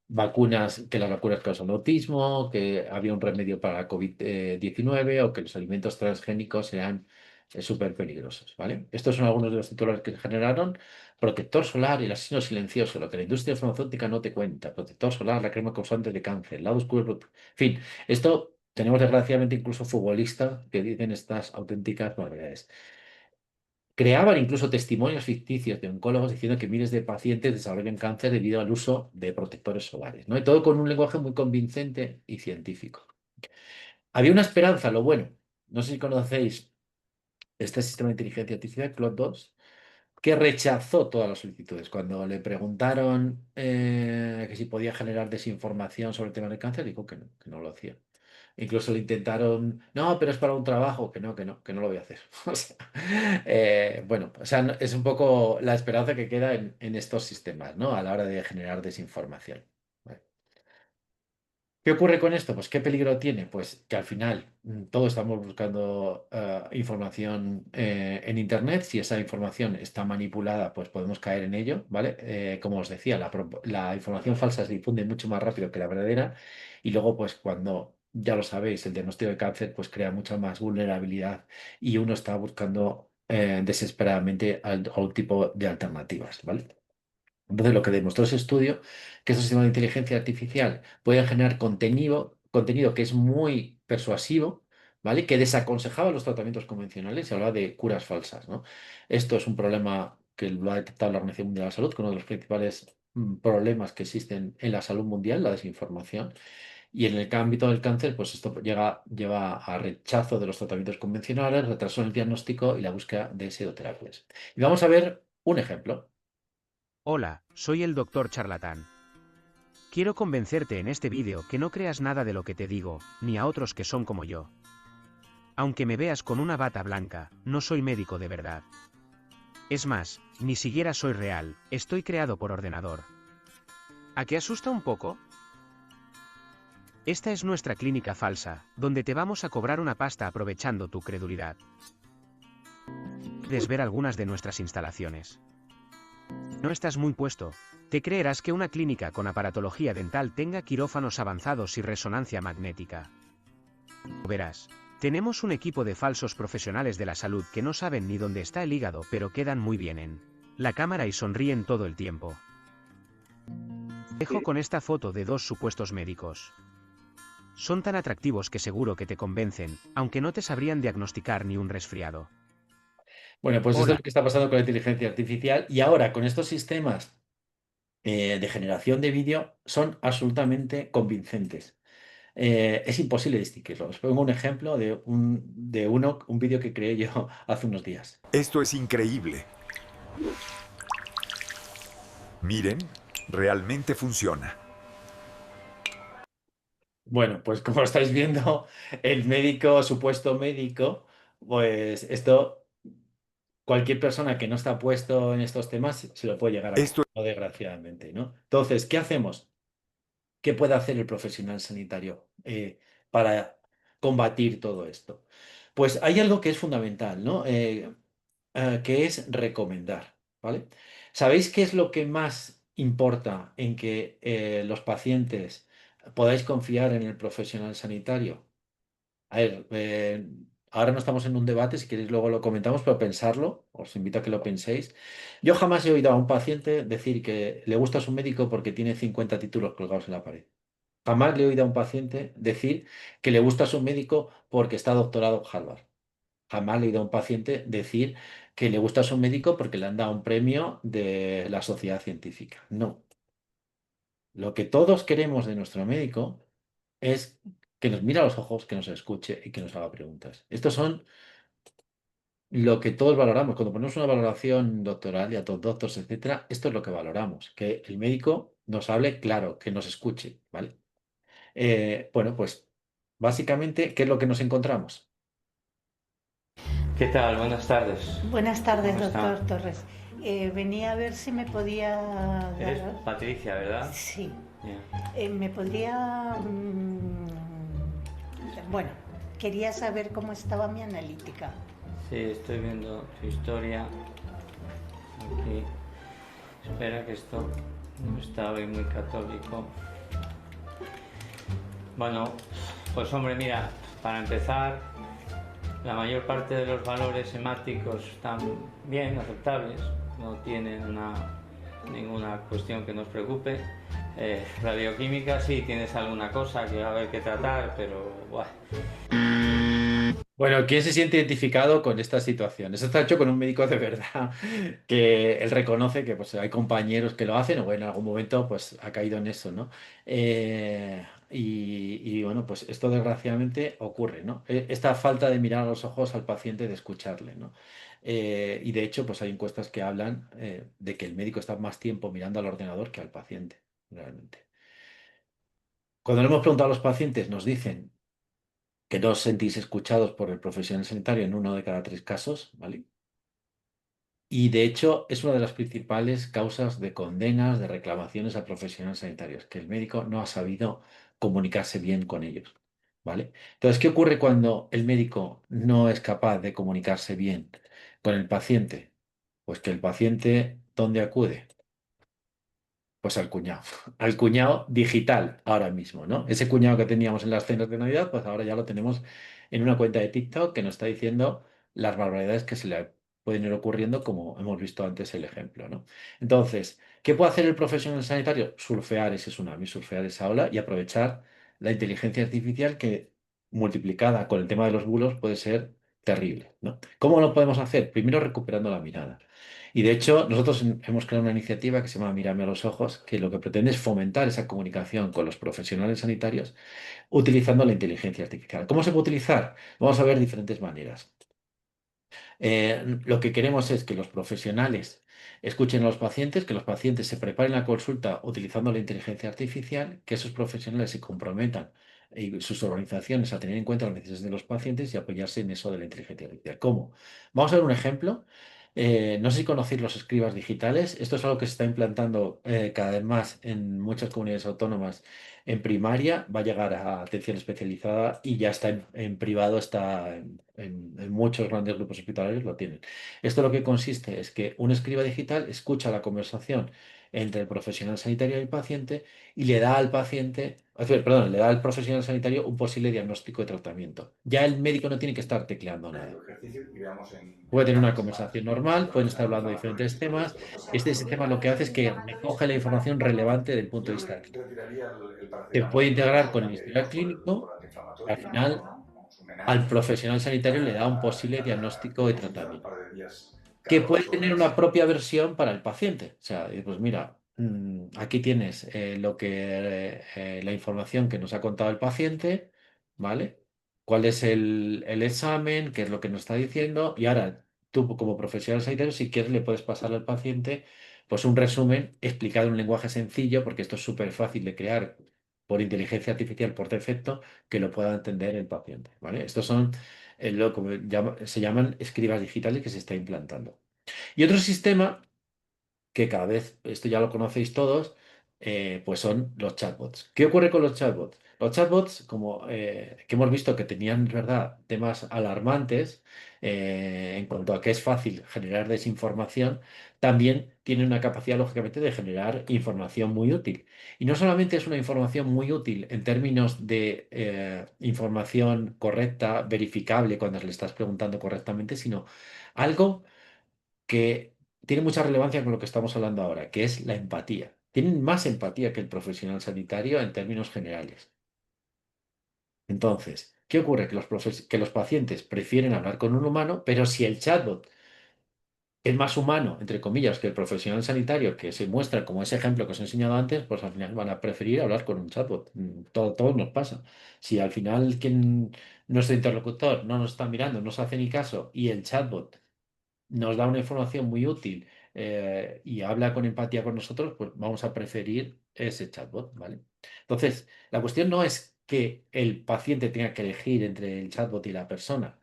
vacunas, que las vacunas causan autismo, que había un remedio para la COVID-19 o que los alimentos transgénicos sean súper peligrosos, ¿vale? Estos son algunos de los titulares que se generaron. Protector solar, el asesino silencioso, lo que la industria farmacéutica no te cuenta. Protector solar, la crema causante de cáncer, el lado oscuro. En fin, esto tenemos desgraciadamente incluso futbolistas que dicen estas auténticas barbaridades. Creaban incluso testimonios ficticios de oncólogos diciendo que miles de pacientes desarrollan cáncer debido al uso de protectores solares, ¿no? Y todo con un lenguaje muy convincente y científico. Había una esperanza, lo bueno. No sé si conocéis este sistema de inteligencia artificial, Claude 2, que rechazó todas las solicitudes. Cuando le preguntaron que si podía generar desinformación sobre el tema del cáncer, dijo que no lo hacía. Incluso le intentaron, no, pero es para un trabajo, que no lo voy a hacer. O sea, bueno, o sea, es un poco la esperanza que queda en estos sistemas, ¿no? A la hora de generar desinformación. Vale. ¿Qué ocurre con esto? Pues qué peligro tiene. Pues que al final todos estamos buscando información en Internet. Si esa información está manipulada, pues podemos caer en ello, ¿vale? Como os decía, la información falsa se difunde mucho más rápido que la verdadera y luego, pues cuando, ya lo sabéis, el diagnóstico de cáncer, pues crea mucha más vulnerabilidad y uno está buscando desesperadamente algún tipo de alternativas, ¿vale? Entonces, lo que demostró ese estudio, que estos sistemas de inteligencia artificial pueden generar contenido que es muy persuasivo, ¿vale? Que desaconsejaba los tratamientos convencionales y hablaba de curas falsas, ¿no? Esto es un problema que lo ha detectado la Organización Mundial de la Salud, que uno de los principales problemas que existen en la salud mundial, la desinformación. Y en el ámbito del cáncer, pues esto lleva a rechazo de los tratamientos convencionales, retraso en el diagnóstico y la búsqueda de pseudoterapias. Y vamos a ver un ejemplo. Hola, soy el doctor Charlatán. Quiero convencerte en este vídeo que no creas nada de lo que te digo, ni a otros que son como yo. Aunque me veas con una bata blanca, no soy médico de verdad. Es más, ni siquiera soy real, estoy creado por ordenador. ¿A qué asusta un poco? Esta es nuestra clínica falsa, donde te vamos a cobrar una pasta aprovechando tu credulidad. Puedes ver algunas de nuestras instalaciones. No estás muy puesto. Te creerás que una clínica con aparatología dental tenga quirófanos avanzados y resonancia magnética. Verás, tenemos un equipo de falsos profesionales de la salud que no saben ni dónde está el hígado, pero quedan muy bien en la cámara y sonríen todo el tiempo. Dejo con esta foto de dos supuestos médicos. Son tan atractivos que seguro que te convencen, aunque no te sabrían diagnosticar ni un resfriado. Bueno, pues esto es Hola. lo que está pasando con la inteligencia artificial y ahora con estos sistemas de generación de vídeo son absolutamente convincentes. Es imposible distinguirlo. Os pongo un ejemplo un vídeo que creé yo hace unos días. Esto es increíble. Miren, realmente funciona. Bueno, pues como estáis viendo, el médico, supuesto médico, pues esto, cualquier persona que no está puesto en estos temas se lo puede llegar a creer, Esto ¿no? Desgraciadamente, ¿no? Entonces, ¿qué hacemos? ¿Qué puede hacer el profesional sanitario para combatir todo esto? Pues hay algo que es fundamental, ¿no? Que es recomendar, ¿vale? ¿Sabéis qué es lo que más importa en que los pacientes podáis confiar en el profesional sanitario? A ver, ahora no estamos en un debate, si queréis luego lo comentamos, pero pensarlo, os invito a que lo penséis. Yo jamás he oído a un paciente decir que le gusta a su médico porque tiene 50 títulos colgados en la pared. Jamás le he oído a un paciente decir que le gusta a su médico porque está doctorado en Harvard. Jamás le he oído a un paciente decir que le gusta a su médico porque le han dado un premio de la sociedad científica. No. Lo que todos queremos de nuestro médico es que nos mire a los ojos, que nos escuche y que nos haga preguntas. Estos son lo que todos valoramos. Cuando ponemos una valoración doctoral y a todos doctores, etcétera, esto es lo que valoramos, que el médico nos hable claro, que nos escuche, ¿vale? Bueno, pues básicamente, ¿qué es lo que nos encontramos? ¿Qué tal? Buenas tardes. Buenas tardes, ¿Cómo está? doctor Torres. Venía a ver si me podía Eres dar... Patricia, ¿verdad? Sí. Bien. Me podría... Bueno, quería saber cómo estaba mi analítica. Sí, estoy viendo tu historia. Aquí. Espera que esto no está hoy muy católico. Bueno, pues hombre, mira, para empezar, la mayor parte de los valores hemáticos están bien, aceptables, no tienen ninguna cuestión que nos preocupe. La bioquímica sí tienes alguna cosa que va a haber que tratar, pero buah. Bueno, ¿quién se siente identificado con esta situación? Eso está hecho con un médico de verdad, que él reconoce que pues, hay compañeros que lo hacen, o bueno, en algún momento pues, ha caído en eso, ¿no? Bueno, pues esto desgraciadamente ocurre, ¿no? Esta falta de mirar a los ojos al paciente, de escucharle, ¿no? Y de hecho, pues hay encuestas que hablan de que el médico está más tiempo mirando al ordenador que al paciente, realmente. Cuando le hemos preguntado a los pacientes, nos dicen que no os sentís escuchados por el profesional sanitario en uno de cada tres casos, ¿vale? Y de hecho es una de las principales causas de condenas, de reclamaciones a profesionales sanitarios, que el médico no ha sabido comunicarse bien con ellos, ¿vale? Entonces, ¿qué ocurre cuando el médico no es capaz de comunicarse bien con el paciente? Pues que el paciente, ¿dónde acude? Pues al cuñado digital ahora mismo, ¿no? Ese cuñado que teníamos en las cenas de Navidad, pues ahora ya lo tenemos en una cuenta de TikTok que nos está diciendo las barbaridades que se le pueden ir ocurriendo, como hemos visto antes el ejemplo, ¿no? Entonces, ¿qué puede hacer el profesional sanitario? Surfear ese tsunami, surfear esa ola y aprovechar la inteligencia artificial que multiplicada con el tema de los bulos puede ser terrible, ¿no? ¿Cómo lo podemos hacer? Primero recuperando la mirada. Y de hecho, nosotros hemos creado una iniciativa que se llama Mírame a los ojos, que lo que pretende es fomentar esa comunicación con los profesionales sanitarios utilizando la inteligencia artificial. ¿Cómo se puede utilizar? Vamos a ver diferentes maneras. Lo que queremos es que los profesionales escuchen a los pacientes, que los pacientes se preparen la consulta utilizando la inteligencia artificial, que esos profesionales se comprometan y sus organizaciones a tener en cuenta las necesidades de los pacientes y apoyarse en eso de la inteligencia artificial. ¿Cómo? Vamos a ver un ejemplo. No sé si conocéis los escribas digitales. Esto es algo que se está implantando cada vez más en muchas comunidades autónomas en primaria, va a llegar a atención especializada y ya está en privado, está en muchos grandes grupos hospitalarios lo tienen. Esto lo que consiste es que un escriba digital escucha la conversación entre el profesional sanitario y el paciente y le da al paciente, perdón, le da al profesional sanitario un posible diagnóstico de tratamiento. Ya el médico no tiene que estar tecleando nada. Puede tener una conversación normal, pueden estar hablando de diferentes temas. Este sistema lo que hace es que recoge la información relevante del punto de vista clínico. Se puede integrar con el historial clínico. Al final, al profesional sanitario le da un posible diagnóstico de tratamiento, que puede tener una propia versión para el paciente. O sea, pues mira, aquí tienes la información que nos ha contado el paciente, ¿vale? ¿Cuál es el examen? ¿Qué es lo que nos está diciendo? Y ahora, tú como profesional sanitario, si quieres, le puedes pasar al paciente pues un resumen explicado en un lenguaje sencillo, porque esto es súper fácil de crear por inteligencia artificial por defecto, que lo pueda entender el paciente, ¿vale? Estos son se llaman escribas digitales que se está implantando. Y otro sistema que cada vez, esto ya lo conocéis todos, pues son los chatbots. ¿Qué ocurre con los chatbots? Los chatbots, como que hemos visto que tenían, es verdad, temas alarmantes en cuanto a que es fácil generar desinformación, también tienen una capacidad, lógicamente, de generar información muy útil. Y no solamente es una información muy útil en términos de información correcta, verificable cuando le estás preguntando correctamente, sino algo que tiene mucha relevancia con lo que estamos hablando ahora, que es la empatía. Tienen más empatía que el profesional sanitario en términos generales. Entonces, ¿qué ocurre? Que los pacientes prefieren hablar con un humano, pero si el chatbot es más humano, entre comillas, que el profesional sanitario, que se muestra como ese ejemplo que os he enseñado antes, pues al final van a preferir hablar con un chatbot. Todo nos pasa. Si al final nuestro interlocutor no nos está mirando, no nos hace ni caso y el chatbot nos da una información muy útil y habla con empatía con nosotros, pues vamos a preferir ese chatbot, ¿vale? Entonces, la cuestión no es que el paciente tenga que elegir entre el chatbot y la persona,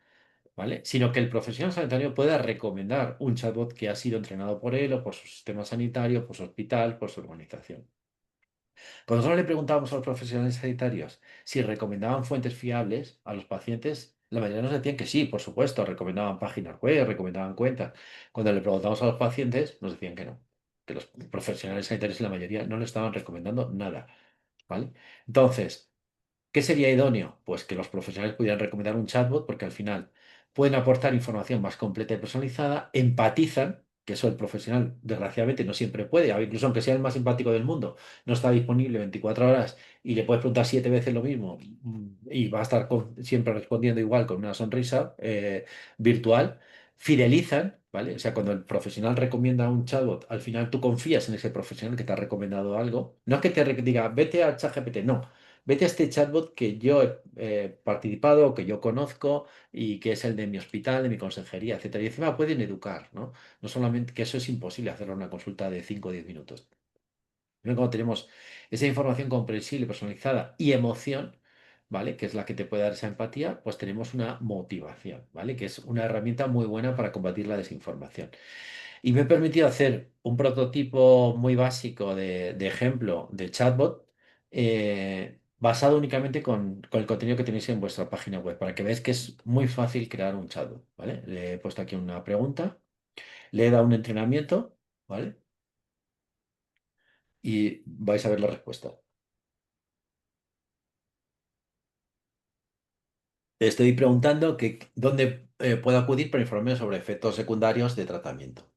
¿vale? Sino que el profesional sanitario pueda recomendar un chatbot que ha sido entrenado por él o por su sistema sanitario, por su hospital, por su organización. Cuando nosotros le preguntábamos a los profesionales sanitarios si recomendaban fuentes fiables a los pacientes, la mayoría nos decían que sí, por supuesto, recomendaban páginas web, recomendaban cuentas. Cuando le preguntamos a los pacientes, nos decían que no, que los profesionales sanitarios, la mayoría, no le estaban recomendando nada, ¿vale? Entonces, ¿qué sería idóneo? Pues que los profesionales pudieran recomendar un chatbot porque al final pueden aportar información más completa y personalizada, empatizan, que eso el profesional desgraciadamente no siempre puede, incluso aunque sea el más simpático del mundo, no está disponible 24 horas y le puedes preguntar 7 veces lo mismo y va a estar siempre respondiendo igual con una sonrisa virtual, fidelizan. ¿Vale? O sea, cuando el profesional recomienda un chatbot, al final tú confías en ese profesional que te ha recomendado algo. No es que diga, vete a ChatGPT, no. Vete a este chatbot que yo he participado, que yo conozco y que es el de mi hospital, de mi consejería, etcétera. Y encima pueden educar, ¿no? No solamente que eso es imposible hacerlo en una consulta de 5 o 10 minutos. Pero cuando tenemos esa información comprensible, personalizada y emoción, ¿vale? Que es la que te puede dar esa empatía, pues tenemos una motivación, ¿vale? Que es una herramienta muy buena para combatir la desinformación. Y me he permitido hacer un prototipo muy básico de ejemplo de chatbot basado únicamente con el contenido que tenéis en vuestra página web, para que veáis que es muy fácil crear un chatbot, ¿vale? Le he puesto aquí una pregunta, le he dado un entrenamiento, ¿vale? Y vais a ver la respuesta. Le estoy preguntando dónde puedo acudir para informarme sobre efectos secundarios de tratamiento.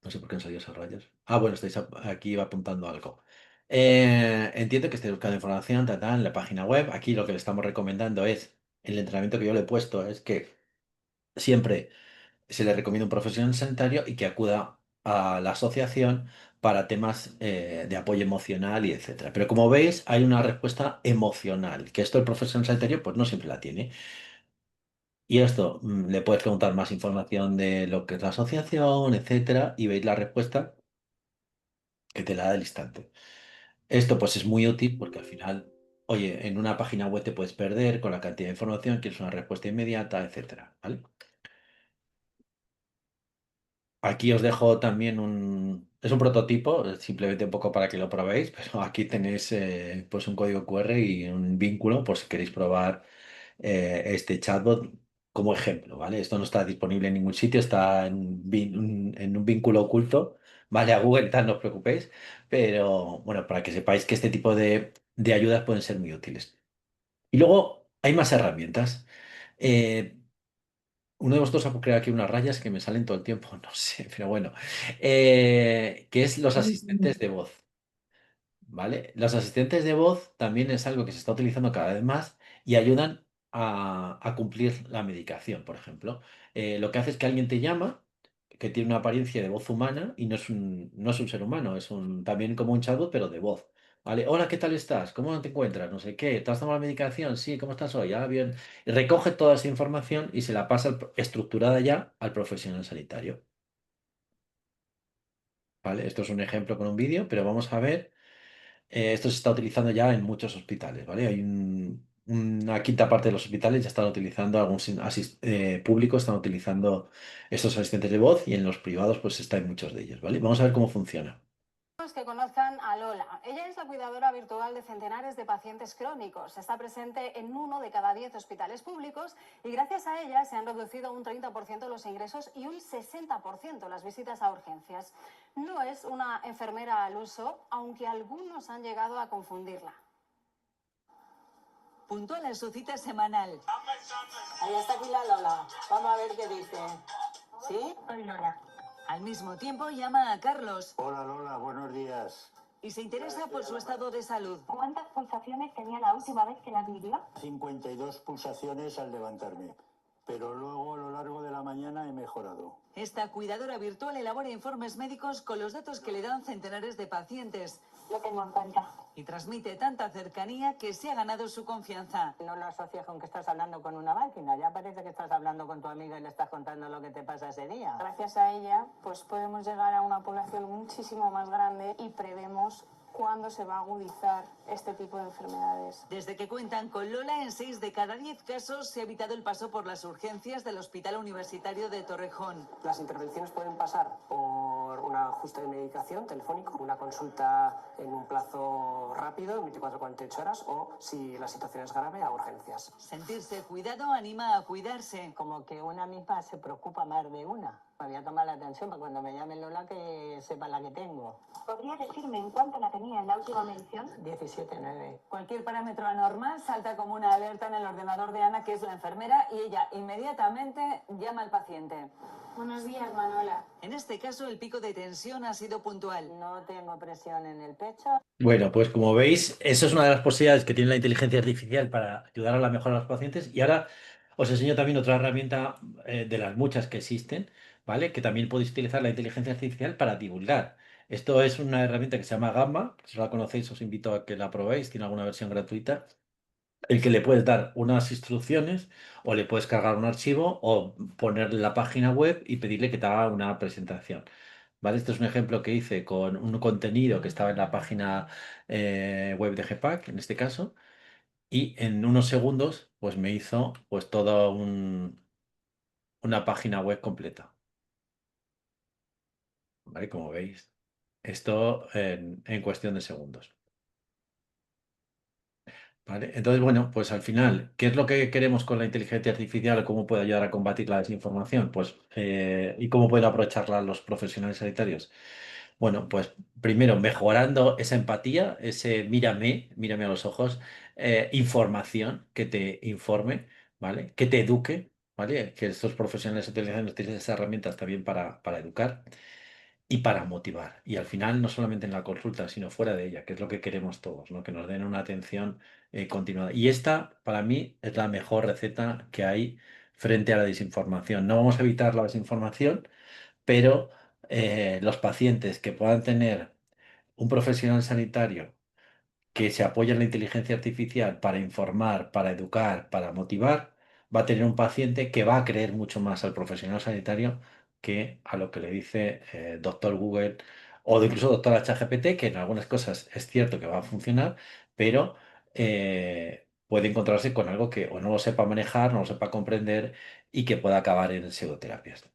No sé por qué han salido esas rayas. Ah, bueno, estáis aquí apuntando algo. Entiendo que esté buscando información, en la página web. Aquí lo que le estamos recomendando es, el entrenamiento que yo le he puesto es que siempre se le recomienda un profesional sanitario y que acuda a la asociación para temas de apoyo emocional y etcétera. Pero como veis, hay una respuesta emocional, que esto el profesional sanitario pues no siempre la tiene. Y esto le puedes preguntar más información de lo que es la asociación, etcétera, y veis la respuesta que te la da al instante. Esto pues es muy útil porque al final, oye, en una página web te puedes perder con la cantidad de información, quieres una respuesta inmediata, etcétera, ¿vale? Aquí os dejo también un... Es un prototipo, simplemente un poco para que lo probéis, pero aquí tenéis pues un código QR y un vínculo por si queréis probar este chatbot como ejemplo, ¿vale? Esto no está disponible en ningún sitio, está en un vínculo oculto, ¿vale? A Google, tal, no os preocupéis, pero bueno, para que sepáis que este tipo de ayudas pueden ser muy útiles. Y luego hay más herramientas. Eh, Uno de vosotros ha creado aquí unas rayas que me salen todo el tiempo, no sé, pero bueno, que es los asistentes de voz. ¿Vale? Los asistentes de voz también es algo que se está utilizando cada vez más y ayudan a cumplir la medicación, por ejemplo. Lo que hace es que alguien te llama, que tiene una apariencia de voz humana y no es un ser humano, es también como un chatbot, pero de voz. ¿Vale? Hola, ¿qué tal estás? ¿Cómo te encuentras? No sé qué. ¿Te has tomado la medicación? Sí, ¿cómo estás hoy? Ah, bien. Y recoge toda esa información y se la pasa estructurada ya al profesional sanitario. ¿Vale? Esto es un ejemplo con un vídeo, pero vamos a ver. Esto se está utilizando ya en muchos hospitales, ¿vale? Una quinta parte de los hospitales ya están utilizando, públicos están utilizando estos asistentes de voz y en los privados pues está en muchos de ellos, ¿vale? Vamos a ver cómo funciona. Que conozcan a Lola. Ella es la cuidadora virtual de centenares de pacientes crónicos. Está presente en 1 de cada 10 hospitales públicos y gracias a ella se han reducido un 30% los ingresos y un 60% las visitas a urgencias. No es una enfermera al uso, aunque algunos han llegado a confundirla. Puntual en su cita semanal. Ahí está aquí la Lola. Vamos a ver qué dice. ¿Sí? Soy Lola. Al mismo tiempo llama a Carlos. Hola Lola, buenos días. Y se interesa por su estado de salud. ¿Cuántas pulsaciones tenía la última vez que la midió? 52 pulsaciones al levantarme, pero luego a lo largo de la mañana he mejorado. Esta cuidadora virtual elabora informes médicos con los datos que le dan centenares de pacientes. Lo tengo en cuenta. Y transmite tanta cercanía que se ha ganado su confianza. No lo asocias con que estás hablando con una máquina, ya parece que estás hablando con tu amiga y le estás contando lo que te pasa ese día. Gracias a ella, pues podemos llegar a una población muchísimo más grande y prevemos cuándo se va a agudizar este tipo de enfermedades. Desde que cuentan con Lola, en 6 de cada 10 casos se ha evitado el paso por las urgencias del Hospital Universitario de Torrejón. Las intervenciones pueden pasar por un ajuste de medicación telefónico, una consulta en un plazo rápido, en 24-48 horas, o si la situación es grave, a urgencias. Sentirse cuidado anima a cuidarse. Como que una misma se preocupa más de una. Me voy a tomar la atención para cuando me llame Lola que sepa la que tengo. ¿Podría decirme en cuánto la tenía en la última medición? 17,9. Cualquier parámetro anormal salta como una alerta en el ordenador de Ana, que es la enfermera, y ella inmediatamente llama al paciente. Buenos días, Manuela. En este caso, el pico de tensión ha sido puntual. No tengo presión en el pecho. Bueno, pues como veis, eso es una de las posibilidades que tiene la inteligencia artificial para ayudar a la mejora a los pacientes. Y ahora os enseño también otra herramienta de las muchas que existen, ¿vale? Que también podéis utilizar la inteligencia artificial para divulgar. Esto es una herramienta que se llama Gamma. Si no la conocéis, os invito a que la probéis. Tiene alguna versión gratuita. El que le puedes dar unas instrucciones o le puedes cargar un archivo o ponerle la página web y pedirle que te haga una presentación. ¿Vale? Este es un ejemplo que hice con un contenido que estaba en la página web de GPAC, en este caso, y en unos segundos pues me hizo pues toda una página web completa. ¿Vale? Como veis, esto en cuestión de segundos. ¿Vale? Entonces, bueno, pues al final, ¿qué es lo que queremos con la inteligencia artificial o cómo puede ayudar a combatir la desinformación? Pues, ¿y cómo pueden aprovecharla los profesionales sanitarios? Bueno, pues primero mejorando esa empatía, ese mírame a los ojos, información que te informe, ¿vale? Que te eduque, ¿vale? Que estos profesionales utilizan estas herramientas también para educar. y para motivar. Y al final, no solamente en la consulta, sino fuera de ella, que es lo que queremos todos, ¿no? Que nos den una atención continuada. Y esta, para mí, es la mejor receta que hay frente a la desinformación. No vamos a evitar la desinformación, pero los pacientes que puedan tener un profesional sanitario que se apoya en la inteligencia artificial para informar, para educar, para motivar, va a tener un paciente que va a creer mucho más al profesional sanitario que a lo que le dice doctor Google o incluso doctora ChatGPT, que en algunas cosas es cierto que va a funcionar, pero puede encontrarse con algo que o no lo sepa manejar, no lo sepa comprender y que pueda acabar en pseudoterapias.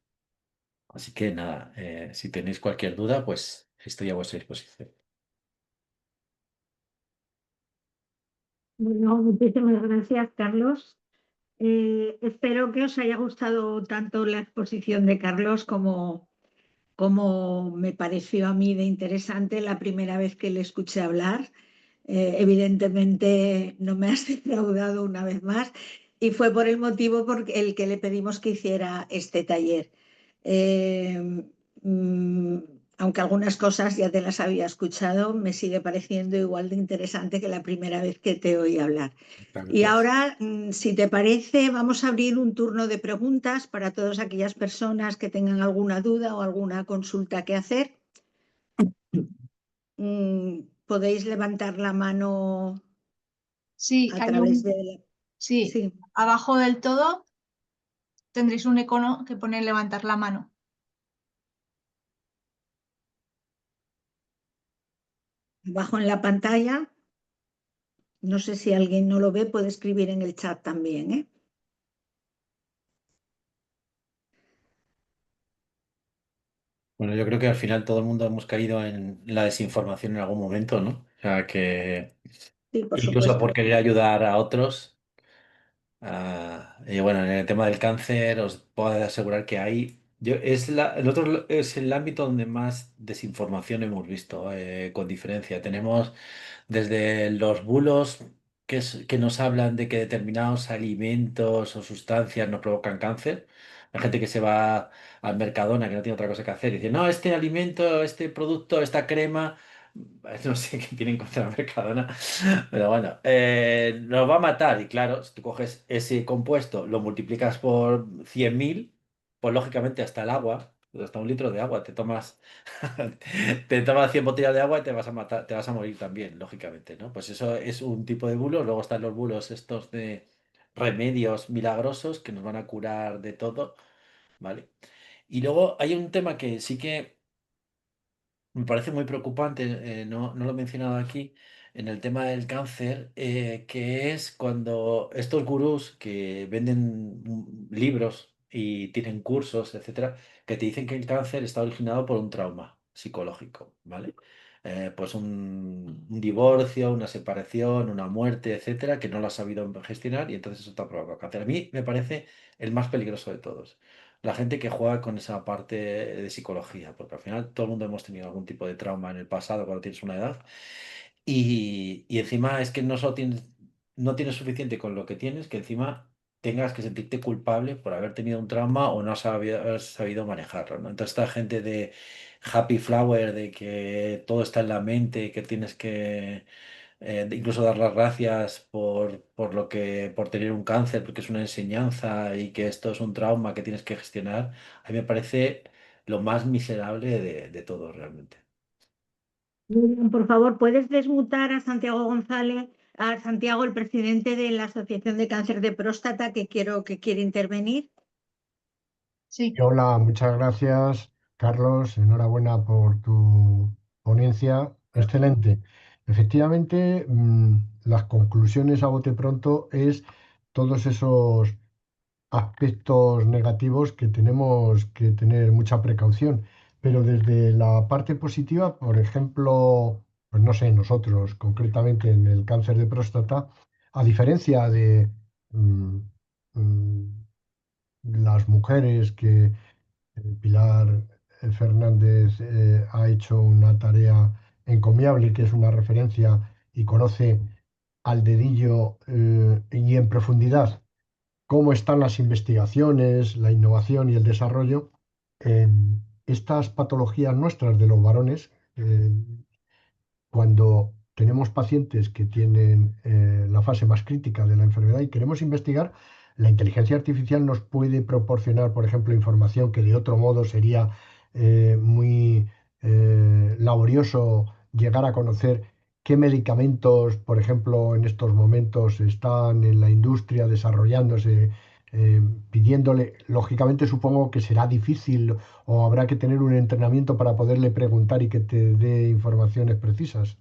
Así que nada, si tenéis cualquier duda, pues estoy a vuestra disposición. Bueno, muchísimas gracias, Carlos. Espero que os haya gustado tanto la exposición de Carlos como me pareció a mí de interesante la primera vez que le escuché hablar. Evidentemente no me has defraudado una vez más y fue por el motivo por el que le pedimos que hiciera este taller. Eh, mm, Aunque algunas cosas ya te las había escuchado, me sigue pareciendo igual de interesante que la primera vez que te oí hablar. Y Gracias. ahora, si te parece, vamos a abrir un turno de preguntas para todas aquellas personas que tengan alguna duda o alguna consulta que hacer. Podéis levantar la mano Sí, a hay través de un, sí, sí, abajo del todo tendréis un icono que pone levantar la mano. abajo en la pantalla. No sé si alguien no lo ve, puede escribir en el chat también, ¿eh? Bueno, yo creo que al final todo el mundo hemos caído en la desinformación en algún momento, ¿no? O sea, que Sí, por incluso por supuesto. querer ayudar a otros. Y bueno, en el tema del cáncer os puedo asegurar que hay, el otro es el ámbito donde más desinformación hemos visto, con diferencia. Tenemos desde los bulos que nos hablan de que determinados alimentos o sustancias nos provocan cáncer. Hay gente que se va al Mercadona que no tiene otra cosa que hacer y dice, no, este alimento, este producto, esta crema, no sé qué tienen contra Mercadona, pero bueno, nos va a matar. Y claro, si tú coges ese compuesto, lo multiplicas por 100.000, pues lógicamente hasta el agua, hasta un litro de agua, te tomas 100 botellas de agua y te vas a matar, te vas a morir también, lógicamente, ¿no? Pues eso es un tipo de bulos. Luego están los bulos estos de remedios milagrosos que nos van a curar de todo, ¿vale? Y luego hay un tema que sí que me parece muy preocupante, no lo he mencionado aquí, en el tema del cáncer, que es cuando estos gurús que venden libros y tienen cursos, etcétera, que te dicen que el cáncer está originado por un trauma psicológico, ¿vale? Pues un divorcio, una separación, una muerte, etcétera, que no lo has sabido gestionar y entonces eso te ha provocado cáncer. A mí me parece el más peligroso de todos la gente que juega con esa parte de psicología, porque al final todo el mundo hemos tenido algún tipo de trauma en el pasado cuando tienes una edad y encima es que no solo no tienes suficiente con lo que tienes, que encima tengas que sentirte culpable por haber tenido un trauma o no haber sabido manejarlo, ¿no? Entonces esta gente de happy flower, de que todo está en la mente, que tienes que incluso dar las gracias por tener un cáncer, porque es una enseñanza y que esto es un trauma que tienes que gestionar, a mí me parece lo más miserable de todo realmente. Por favor, ¿puedes desmutar a Santiago González, a Santiago, el presidente de la Asociación de Cáncer de Próstata, que quiere intervenir? Sí. Hola, muchas gracias, Carlos. Enhorabuena por tu ponencia. Excelente. Efectivamente, las conclusiones a bote pronto es todos esos aspectos negativos que tenemos que tener mucha precaución. Pero desde la parte positiva, por ejemplo, pues no sé, nosotros concretamente en el cáncer de próstata, a diferencia de mm, mm, las mujeres que Pilar Fernández ha hecho una tarea encomiable, que es una referencia y conoce al dedillo y en profundidad cómo están las investigaciones, la innovación y el desarrollo. estas patologías nuestras de los varones, cuando tenemos pacientes que tienen la fase más crítica de la enfermedad y queremos investigar, la inteligencia artificial nos puede proporcionar, por ejemplo, información que de otro modo sería muy laborioso llegar a conocer qué medicamentos, por ejemplo, en estos momentos están en la industria desarrollándose, pidiéndole, lógicamente supongo que será difícil o habrá que tener un entrenamiento para poderle preguntar y que te dé informaciones precisas.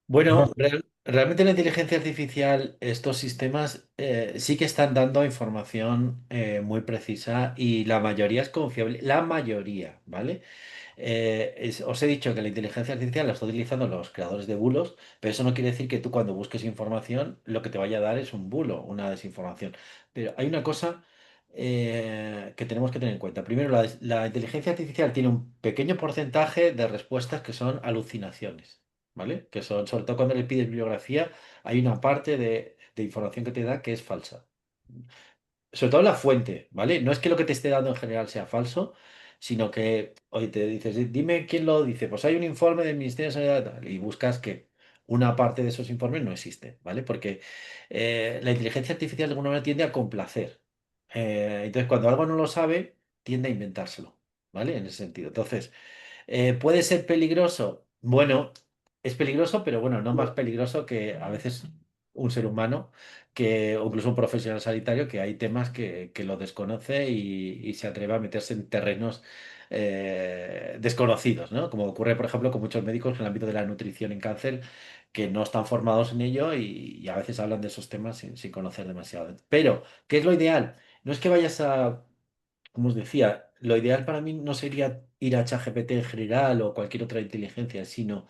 Bueno, Gracias. realmente la inteligencia artificial, estos sistemas sí que están dando información muy precisa y la mayoría es confiable, la mayoría, ¿vale? Os he dicho que la inteligencia artificial la están utilizando los creadores de bulos, pero eso no quiere decir que tú cuando busques información lo que te vaya a dar es un bulo, una desinformación. Pero hay una cosa que tenemos que tener en cuenta. Primero, la inteligencia artificial tiene un pequeño porcentaje de respuestas que son alucinaciones, ¿vale? Que son, sobre todo cuando le pides bibliografía, hay una parte de información que te da que es falsa, sobre todo la fuente, ¿vale? No es que lo que te esté dando en general sea falso, sino que hoy te dices, dime quién lo dice. Pues hay un informe del Ministerio de Sanidad tal", y buscas que una parte de esos informes no existe, ¿vale? Porque la inteligencia artificial de alguna manera tiende a complacer. Entonces, cuando algo no lo sabe, tiende a inventárselo, ¿vale? En ese sentido. Entonces, ¿puede ser peligroso? Bueno, es peligroso, pero bueno, no más peligroso que a veces un ser humano que, o incluso un profesional sanitario que hay temas que lo desconoce y se atreve a meterse en terrenos desconocidos, ¿no? Como ocurre, por ejemplo, con muchos médicos en el ámbito de la nutrición en cáncer que no están formados en ello y a veces hablan de esos temas sin conocer demasiado. Pero, ¿qué es lo ideal? No es que vayas a como os decía, lo ideal para mí no sería ir a ChatGPT en general o cualquier otra inteligencia, sino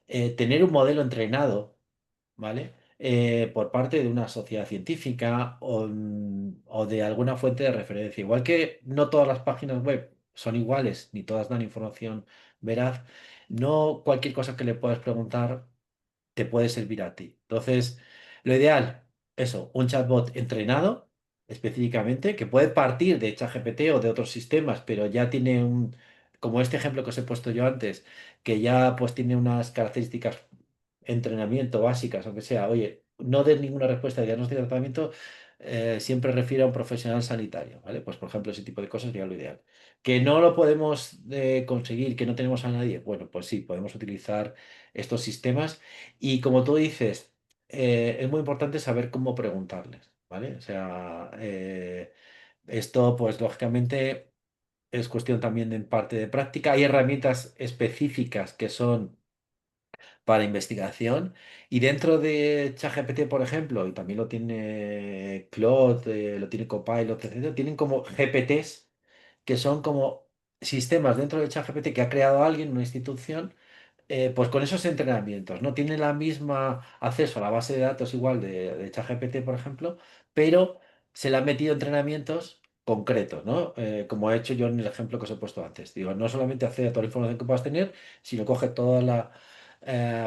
tener un modelo entrenado, ¿vale? Por parte de una sociedad científica o de alguna fuente de referencia. Igual que no todas las páginas web son iguales, ni todas dan información veraz, no cualquier cosa que le puedas preguntar te puede servir a ti. Entonces, lo ideal, eso, un chatbot entrenado específicamente, que puede partir de ChatGPT o de otros sistemas, pero ya tiene como este ejemplo que os he puesto yo antes, que ya pues tiene unas características entrenamiento básicas, aunque sea, oye, no des ninguna respuesta de diagnóstico de tratamiento, siempre refiere a un profesional sanitario, ¿vale? Pues por ejemplo, ese tipo de cosas sería lo ideal. Que no lo podemos conseguir, que no tenemos a nadie, bueno, pues sí, podemos utilizar estos sistemas y como tú dices, es muy importante saber cómo preguntarles, ¿vale? O sea, esto pues lógicamente es cuestión también en parte de práctica. Hay herramientas específicas que son para investigación. Y dentro de ChatGPT, por ejemplo, y también lo tiene Claude, lo tiene Copilot, etcétera, tienen como GPTs que son como sistemas dentro de ChatGPT que ha creado alguien, una institución, pues con esos entrenamientos, no tiene la misma acceso a la base de datos igual de ChatGPT, por ejemplo, pero se le han metido entrenamientos concretos, ¿no? Como he hecho yo en el ejemplo que os he puesto antes. Digo, no solamente accede a toda la información que puedas tener, sino coge toda la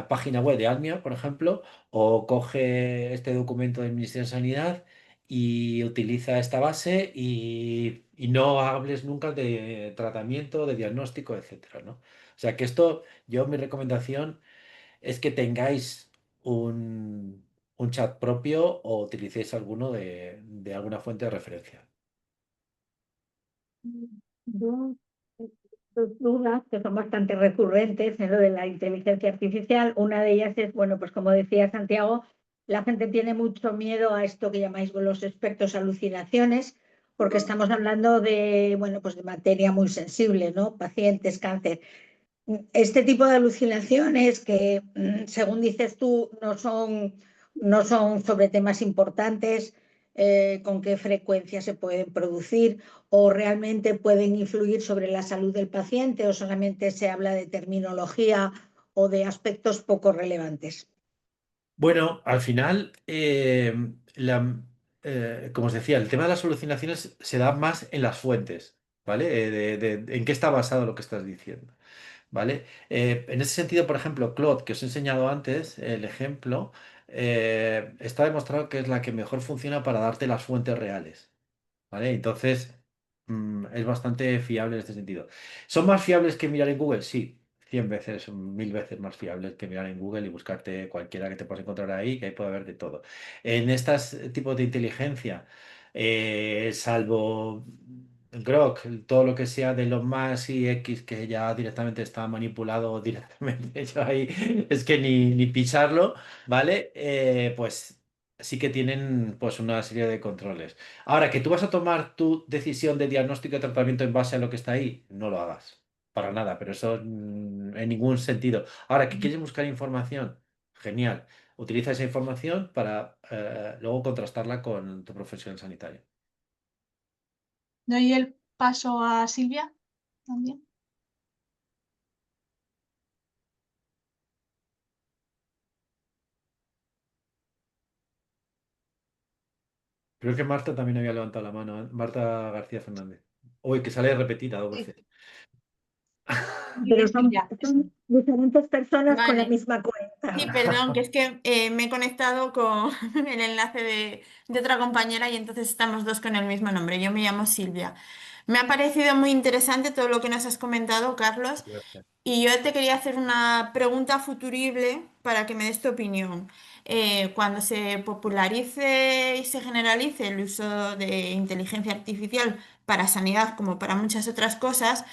página web de Almia, por ejemplo, o coge este documento del Ministerio de Sanidad y utiliza esta base y no hables nunca de tratamiento, de diagnóstico, etcétera, ¿no? O sea que esto, yo mi recomendación es que tengáis un chat propio o utilicéis alguno de alguna fuente de referencia. Dos, dos dudas que son bastante recurrentes en lo de la inteligencia artificial. Una de ellas es, bueno, pues como decía Santiago, la gente tiene mucho miedo a esto que llamáis los expertos alucinaciones, porque estamos hablando de, bueno, pues de materia muy sensible, ¿no? Pacientes, cáncer. Este tipo de alucinaciones que, según dices tú, no son sobre temas importantes, con qué frecuencia se pueden producir o realmente pueden influir sobre la salud del paciente o solamente se habla de terminología o de aspectos poco relevantes. Bueno, al final, como os decía, el tema de las alucinaciones se da más en las fuentes, ¿vale? ¿En qué está basado lo que estás diciendo? ¿Vale? En ese sentido, por ejemplo, Claude, que os he enseñado antes, el ejemplo, está demostrado que es la que mejor funciona para darte las fuentes reales, ¿vale? Entonces, es bastante fiable en este sentido. ¿Son más fiables que mirar en Google? Sí, 100 veces, 1000 veces más fiables que mirar en Google y buscarte cualquiera que te puedas encontrar ahí, que ahí puede haber de todo. En estos tipos de inteligencia, salvo Grok, todo lo que sea de los más y X que ya directamente está manipulado directamente, yo ahí es que ni pisarlo, ¿vale? Pues sí que tienen pues una serie de controles. Ahora, que tú vas a tomar tu decisión de diagnóstico y tratamiento en base a lo que está ahí, no lo hagas. Para nada, pero eso en ningún sentido. Ahora, que quieres buscar información, genial. Utiliza esa información para luego contrastarla con tu profesional sanitario. Doy el paso a Silvia también. Creo que Marta también había levantado la mano, ¿eh? Marta García Fernández. Uy, que sale repetida dos Sí, veces. Pero Silvia. son diferentes personas con la Vale, misma cuenta. sí, perdón, que es que me he conectado con el enlace de otra compañera y entonces estamos dos con el mismo nombre. Yo me llamo Silvia. Me ha parecido muy interesante todo lo que nos has comentado, Carlos, y yo te quería hacer una pregunta futurible para que me des tu opinión. Cuando se popularice y se generalice el uso de inteligencia artificial para sanidad como para muchas otras cosas,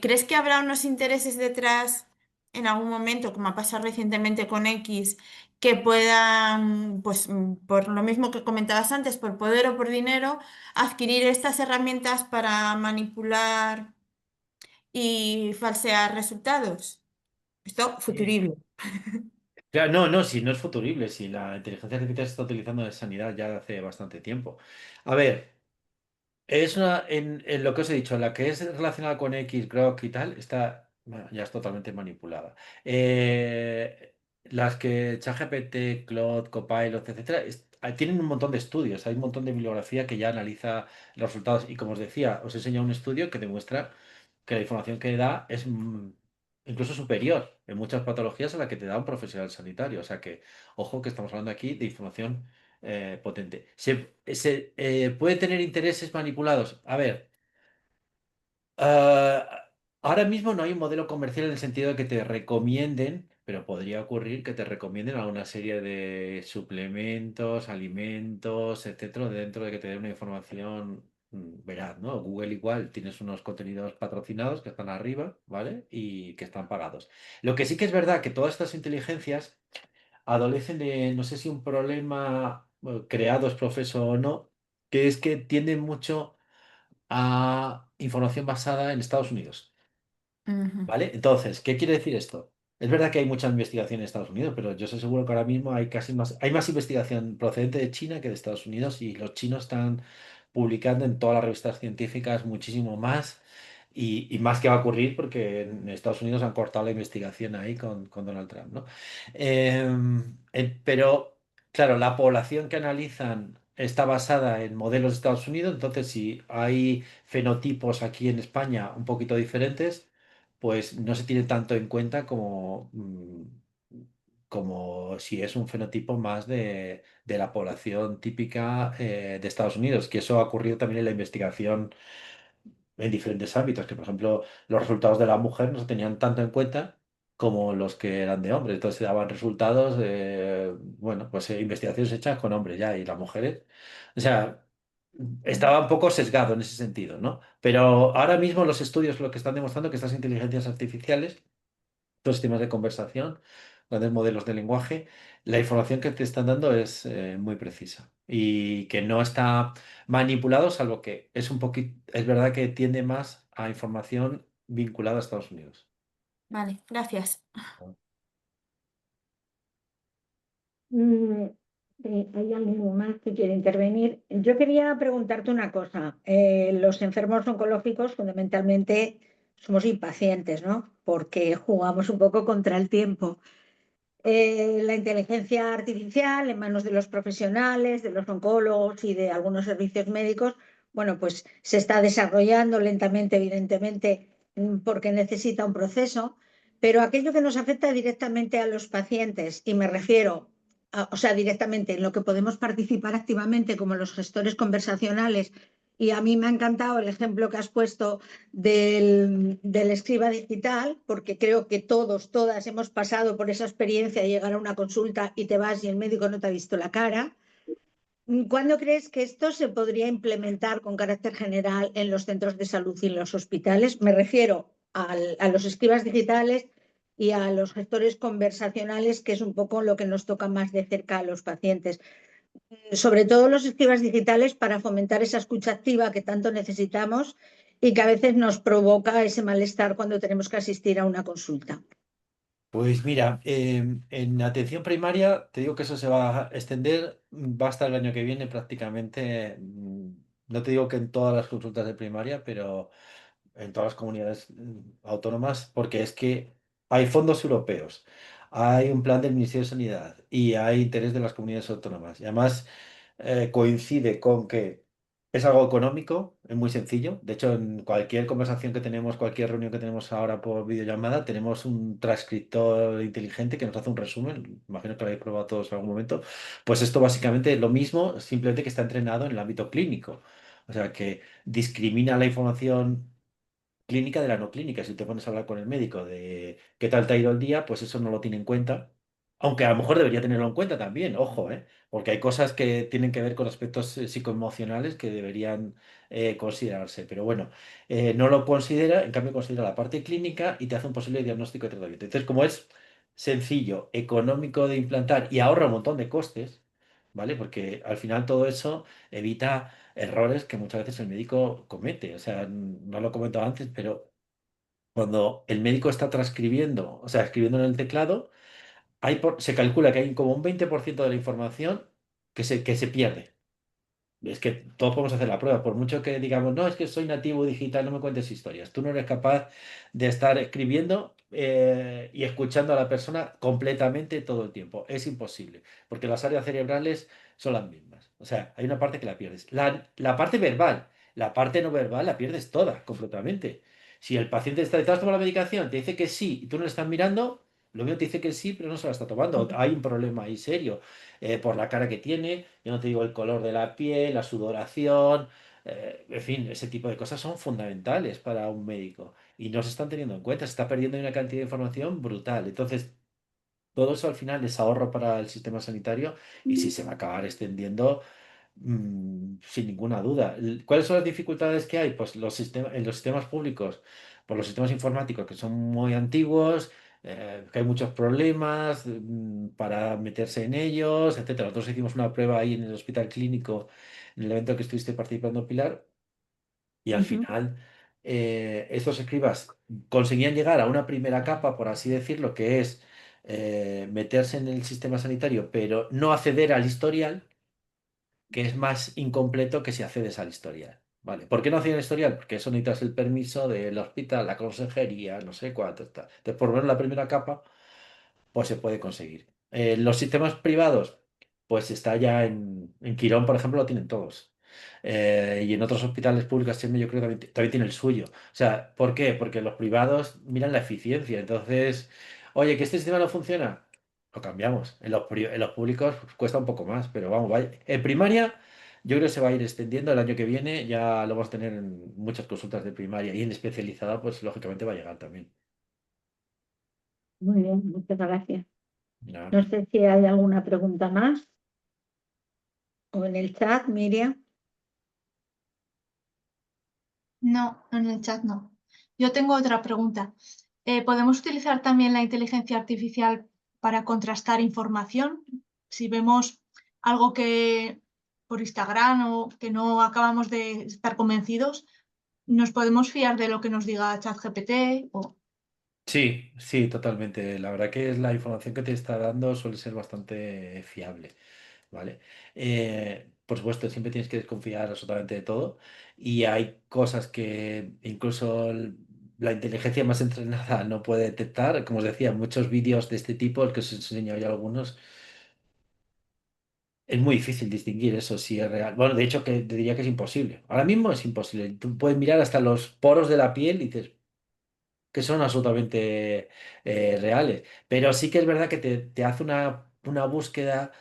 ¿crees que habrá unos intereses detrás en algún momento, como ha pasado recientemente con X, que puedan, pues por lo mismo que comentabas antes, por poder o por dinero, adquirir estas herramientas para manipular y falsear resultados? Esto Eh, futurible. Claro, no, no, si no es futurible, si la inteligencia artificial se está utilizando en sanidad ya hace bastante tiempo. A ver. Es una, en lo que os he dicho, la que es relacionada con X, Grok y tal, está, bueno, ya es totalmente manipulada. Las que ChatGPT, Claude, Copilot, etcétera, tienen un montón de estudios, hay un montón de bibliografía que ya analiza los resultados. Y como os decía, os he enseñado un estudio que demuestra que la información que da es incluso superior en muchas patologías a la que te da un profesional sanitario. O sea que, ojo, que estamos hablando aquí de información potente. ¿Puede tener intereses manipulados? A ver, ahora mismo no hay un modelo comercial en el sentido de que te recomienden, pero podría ocurrir que te recomienden alguna serie de suplementos, alimentos, etcétera, dentro de que te den una información veraz, ¿no? Google igual, tienes unos contenidos patrocinados que están arriba, ¿vale? Y que están pagados. Lo que sí que es verdad que todas estas inteligencias adolecen de, no sé si un problema creado es profeso o no, que es que tienden mucho a información basada en Estados Unidos, Ujú. ¿vale? Entonces, ¿qué quiere decir esto? Es verdad que hay mucha investigación en Estados Unidos, pero yo estoy seguro que ahora mismo hay más investigación procedente de China que de Estados Unidos y los chinos están publicando en todas las revistas científicas muchísimo más y más que va a ocurrir porque en Estados Unidos han cortado la investigación ahí con Donald Trump, ¿no? Pero, claro, la población que analizan está basada en modelos de Estados Unidos, entonces si hay fenotipos aquí en España un poquito diferentes, pues no se tiene tanto en cuenta como si es un fenotipo más de la población típica de Estados Unidos, que eso ha ocurrido también en la investigación en diferentes ámbitos, que por ejemplo los resultados de la mujer no se tenían tanto en cuenta como los que eran de hombres, entonces se daban resultados de, bueno, pues investigaciones hechas con hombres ya y las mujeres, o sea, estaba un poco sesgado en ese sentido, ¿no? Pero ahora mismo los estudios lo que están demostrando que estas inteligencias artificiales, estos sistemas de conversación, grandes modelos de lenguaje, la información que te están dando es muy precisa y que no está manipulado, salvo que es un poquito, es verdad que tiende más a información vinculada a Estados Unidos. Vale, gracias. Mm, sí, ¿hay alguien más que quiere intervenir? Yo quería preguntarte una cosa. Los enfermos oncológicos fundamentalmente somos impacientes, ¿no? Porque jugamos un poco contra el tiempo. La inteligencia artificial en manos de los profesionales, de los oncólogos y de algunos servicios médicos, bueno, pues se está desarrollando lentamente, evidentemente, porque necesita un proceso, pero aquello que nos afecta directamente a los pacientes, y me refiero, o sea, directamente en lo que podemos participar activamente como los gestores conversacionales Y a mí me ha encantado el ejemplo que has puesto del escriba digital, porque creo que todos, todas hemos pasado por esa experiencia de llegar a una consulta y te vas y el médico no te ha visto la cara. ¿Cuándo crees que esto se podría implementar con carácter general en los centros de salud y en los hospitales? Me refiero a los escribas digitales y a los gestores conversacionales, que es un poco lo que nos toca más de cerca a los pacientes. Sobre todo los escribas digitales para fomentar esa escucha activa que tanto necesitamos y que a veces nos provoca ese malestar cuando tenemos que asistir a una consulta. Pues mira, en atención primaria te digo que eso se va a extender, va hasta el año que viene prácticamente. No te digo que en todas las consultas de primaria, pero en todas las comunidades autónomas, porque es que hay fondos europeos, hay un plan del Ministerio de Sanidad y hay interés de las comunidades autónomas. Y además coincide con que es algo económico, es muy sencillo. De hecho, en cualquier conversación que tenemos, cualquier reunión que tenemos ahora por videollamada, tenemos un transcriptor inteligente que nos hace un resumen. Imagino que lo habéis probado todos en algún momento. Pues esto básicamente es lo mismo, simplemente que está entrenado en el ámbito clínico. O sea, que discrimina la información clínica de la no clínica. Si te pones a hablar con el médico de qué tal te ha ido el día, pues eso no lo tiene en cuenta. Aunque a lo mejor debería tenerlo en cuenta también, ojo, ¿eh? Porque hay cosas que tienen que ver con aspectos psicoemocionales que deberían considerarse. Pero bueno, no lo considera, en cambio considera la parte clínica y te hace un posible diagnóstico y tratamiento. Entonces, como es sencillo, económico de implantar y ahorra un montón de costes, ¿vale? Porque al final todo eso evita errores que muchas veces el médico comete. O sea, no lo he comentado antes, pero cuando el médico está transcribiendo, o sea, escribiendo en el teclado, se calcula que hay como un 20% de la información que se pierde. Es que todos podemos hacer la prueba, por mucho que digamos, no, es que soy nativo digital, no me cuentes historias. Tú no eres capaz de estar escribiendo y escuchando a la persona completamente todo el tiempo. Es imposible, porque las áreas cerebrales son las mismas. O sea, hay una parte que la pierdes. La parte verbal, la parte no verbal la pierdes toda, completamente. Si el paciente está, ¿te has tomado la medicación? Te dice que sí, y tú no le estás mirando, lo mismo te dice que sí, pero no se la está tomando. Hay un problema ahí serio por la cara que tiene, yo no te digo el color de la piel, la sudoración, en fin, ese tipo de cosas son fundamentales para un médico y no se están teniendo en cuenta, se está perdiendo una cantidad de información brutal. Entonces, todo eso al final es ahorro para el sistema sanitario y sí se va a acabar extendiendo sin ninguna duda. ¿Cuáles son las dificultades que hay? Pues en los sistemas públicos, por los sistemas informáticos que son muy antiguos, que hay muchos problemas para meterse en ellos, etcétera. Nosotros hicimos una prueba ahí en el hospital clínico, en el evento que estuviste participando, Pilar, y al Ujú. final estos escribas conseguían llegar a una primera capa, por así decirlo, que es meterse en el sistema sanitario, pero no acceder al historial, que es más incompleto que si accedes al historial. ¿Vale? ¿Por qué no hacían historial? Porque eso necesitas el permiso del hospital, la consejería, no sé cuánto está. Entonces, por lo menos la primera capa, pues se puede conseguir. Los sistemas privados, pues está ya en Quirón, por ejemplo, lo tienen todos. Y en otros hospitales públicos, siempre yo creo que también tiene el suyo. O sea, ¿por qué? Porque los privados miran la eficiencia. Entonces, oye, que este sistema no funciona, lo cambiamos. En los públicos pues, cuesta un poco más, pero vamos, vaya. En primaria, yo creo que se va a ir extendiendo el año que viene. Ya lo vamos a tener en muchas consultas de primaria y en especializada, pues lógicamente va a llegar también. Muy bien, muchas gracias. Ya. No sé si hay alguna pregunta más o en el chat, Miriam. No, en el chat no. Yo tengo otra pregunta. ¿Podemos utilizar también la inteligencia artificial para contrastar información? Si vemos algo que por Instagram o que no acabamos de estar convencidos, ¿nos podemos fiar de lo que nos diga ChatGPT? Sí, sí, totalmente. La verdad que la información que te está dando suele ser bastante fiable, ¿vale? Por supuesto, siempre tienes que desconfiar absolutamente de todo y hay cosas que incluso la inteligencia más entrenada no puede detectar. Como os decía, muchos vídeos de este tipo, el que os he enseñado ya algunos, es muy difícil distinguir eso si es real. Bueno, de hecho, que te diría que es imposible. Ahora mismo es imposible. Tú puedes mirar hasta los poros de la piel y dices, que son absolutamente reales. Pero sí que es verdad que te hace una búsqueda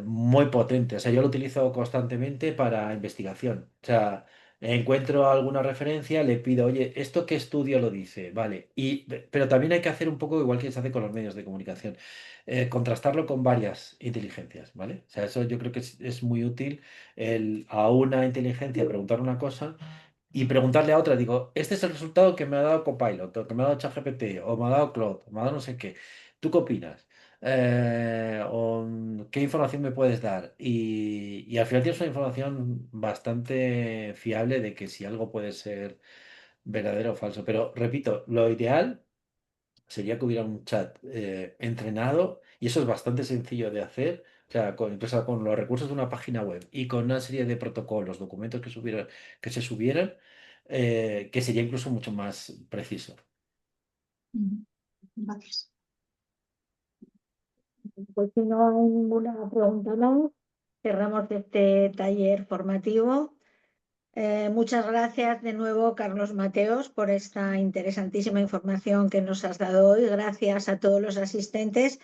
muy potente. O sea, yo lo utilizo constantemente para investigación. O sea, encuentro alguna referencia, le pido, oye, ¿esto qué estudio lo dice? Vale. Pero también hay que hacer un poco igual que se hace con los medios de comunicación, contrastarlo con varias inteligencias, ¿vale? O sea, eso yo creo que es muy útil a una inteligencia preguntar una cosa y preguntarle a otra, digo, este es el resultado que me ha dado Copilot, o que me ha dado ChatGPT, o me ha dado Claude, o me ha dado no sé qué. ¿Tú qué opinas? ¿Qué información me puedes dar? Y al final tienes una información bastante fiable de que si algo puede ser verdadero o falso. Pero repito, lo ideal sería que hubiera un chat entrenado, y eso es bastante sencillo de hacer. O sea, incluso con los recursos de una página web y con una serie de protocolos, documentos que se subieran, que sería incluso mucho más preciso. Gracias. Pues si no hay ninguna pregunta más, cerramos este taller formativo. Muchas gracias de nuevo, Carlos Mateos, por esta interesantísima información que nos has dado hoy. Gracias a todos los asistentes.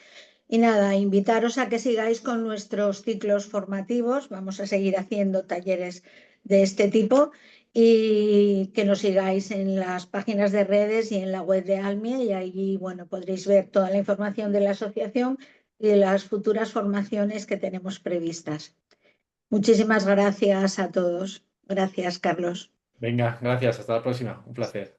Y nada, invitaros a que sigáis con nuestros ciclos formativos. Vamos a seguir haciendo talleres de este tipo y que nos sigáis en las páginas de redes y en la web de Almia, y allí, bueno, podréis ver toda la información de la asociación y de las futuras formaciones que tenemos previstas. Muchísimas gracias a todos. Gracias, Carlos. Venga, gracias, hasta la próxima. Un placer.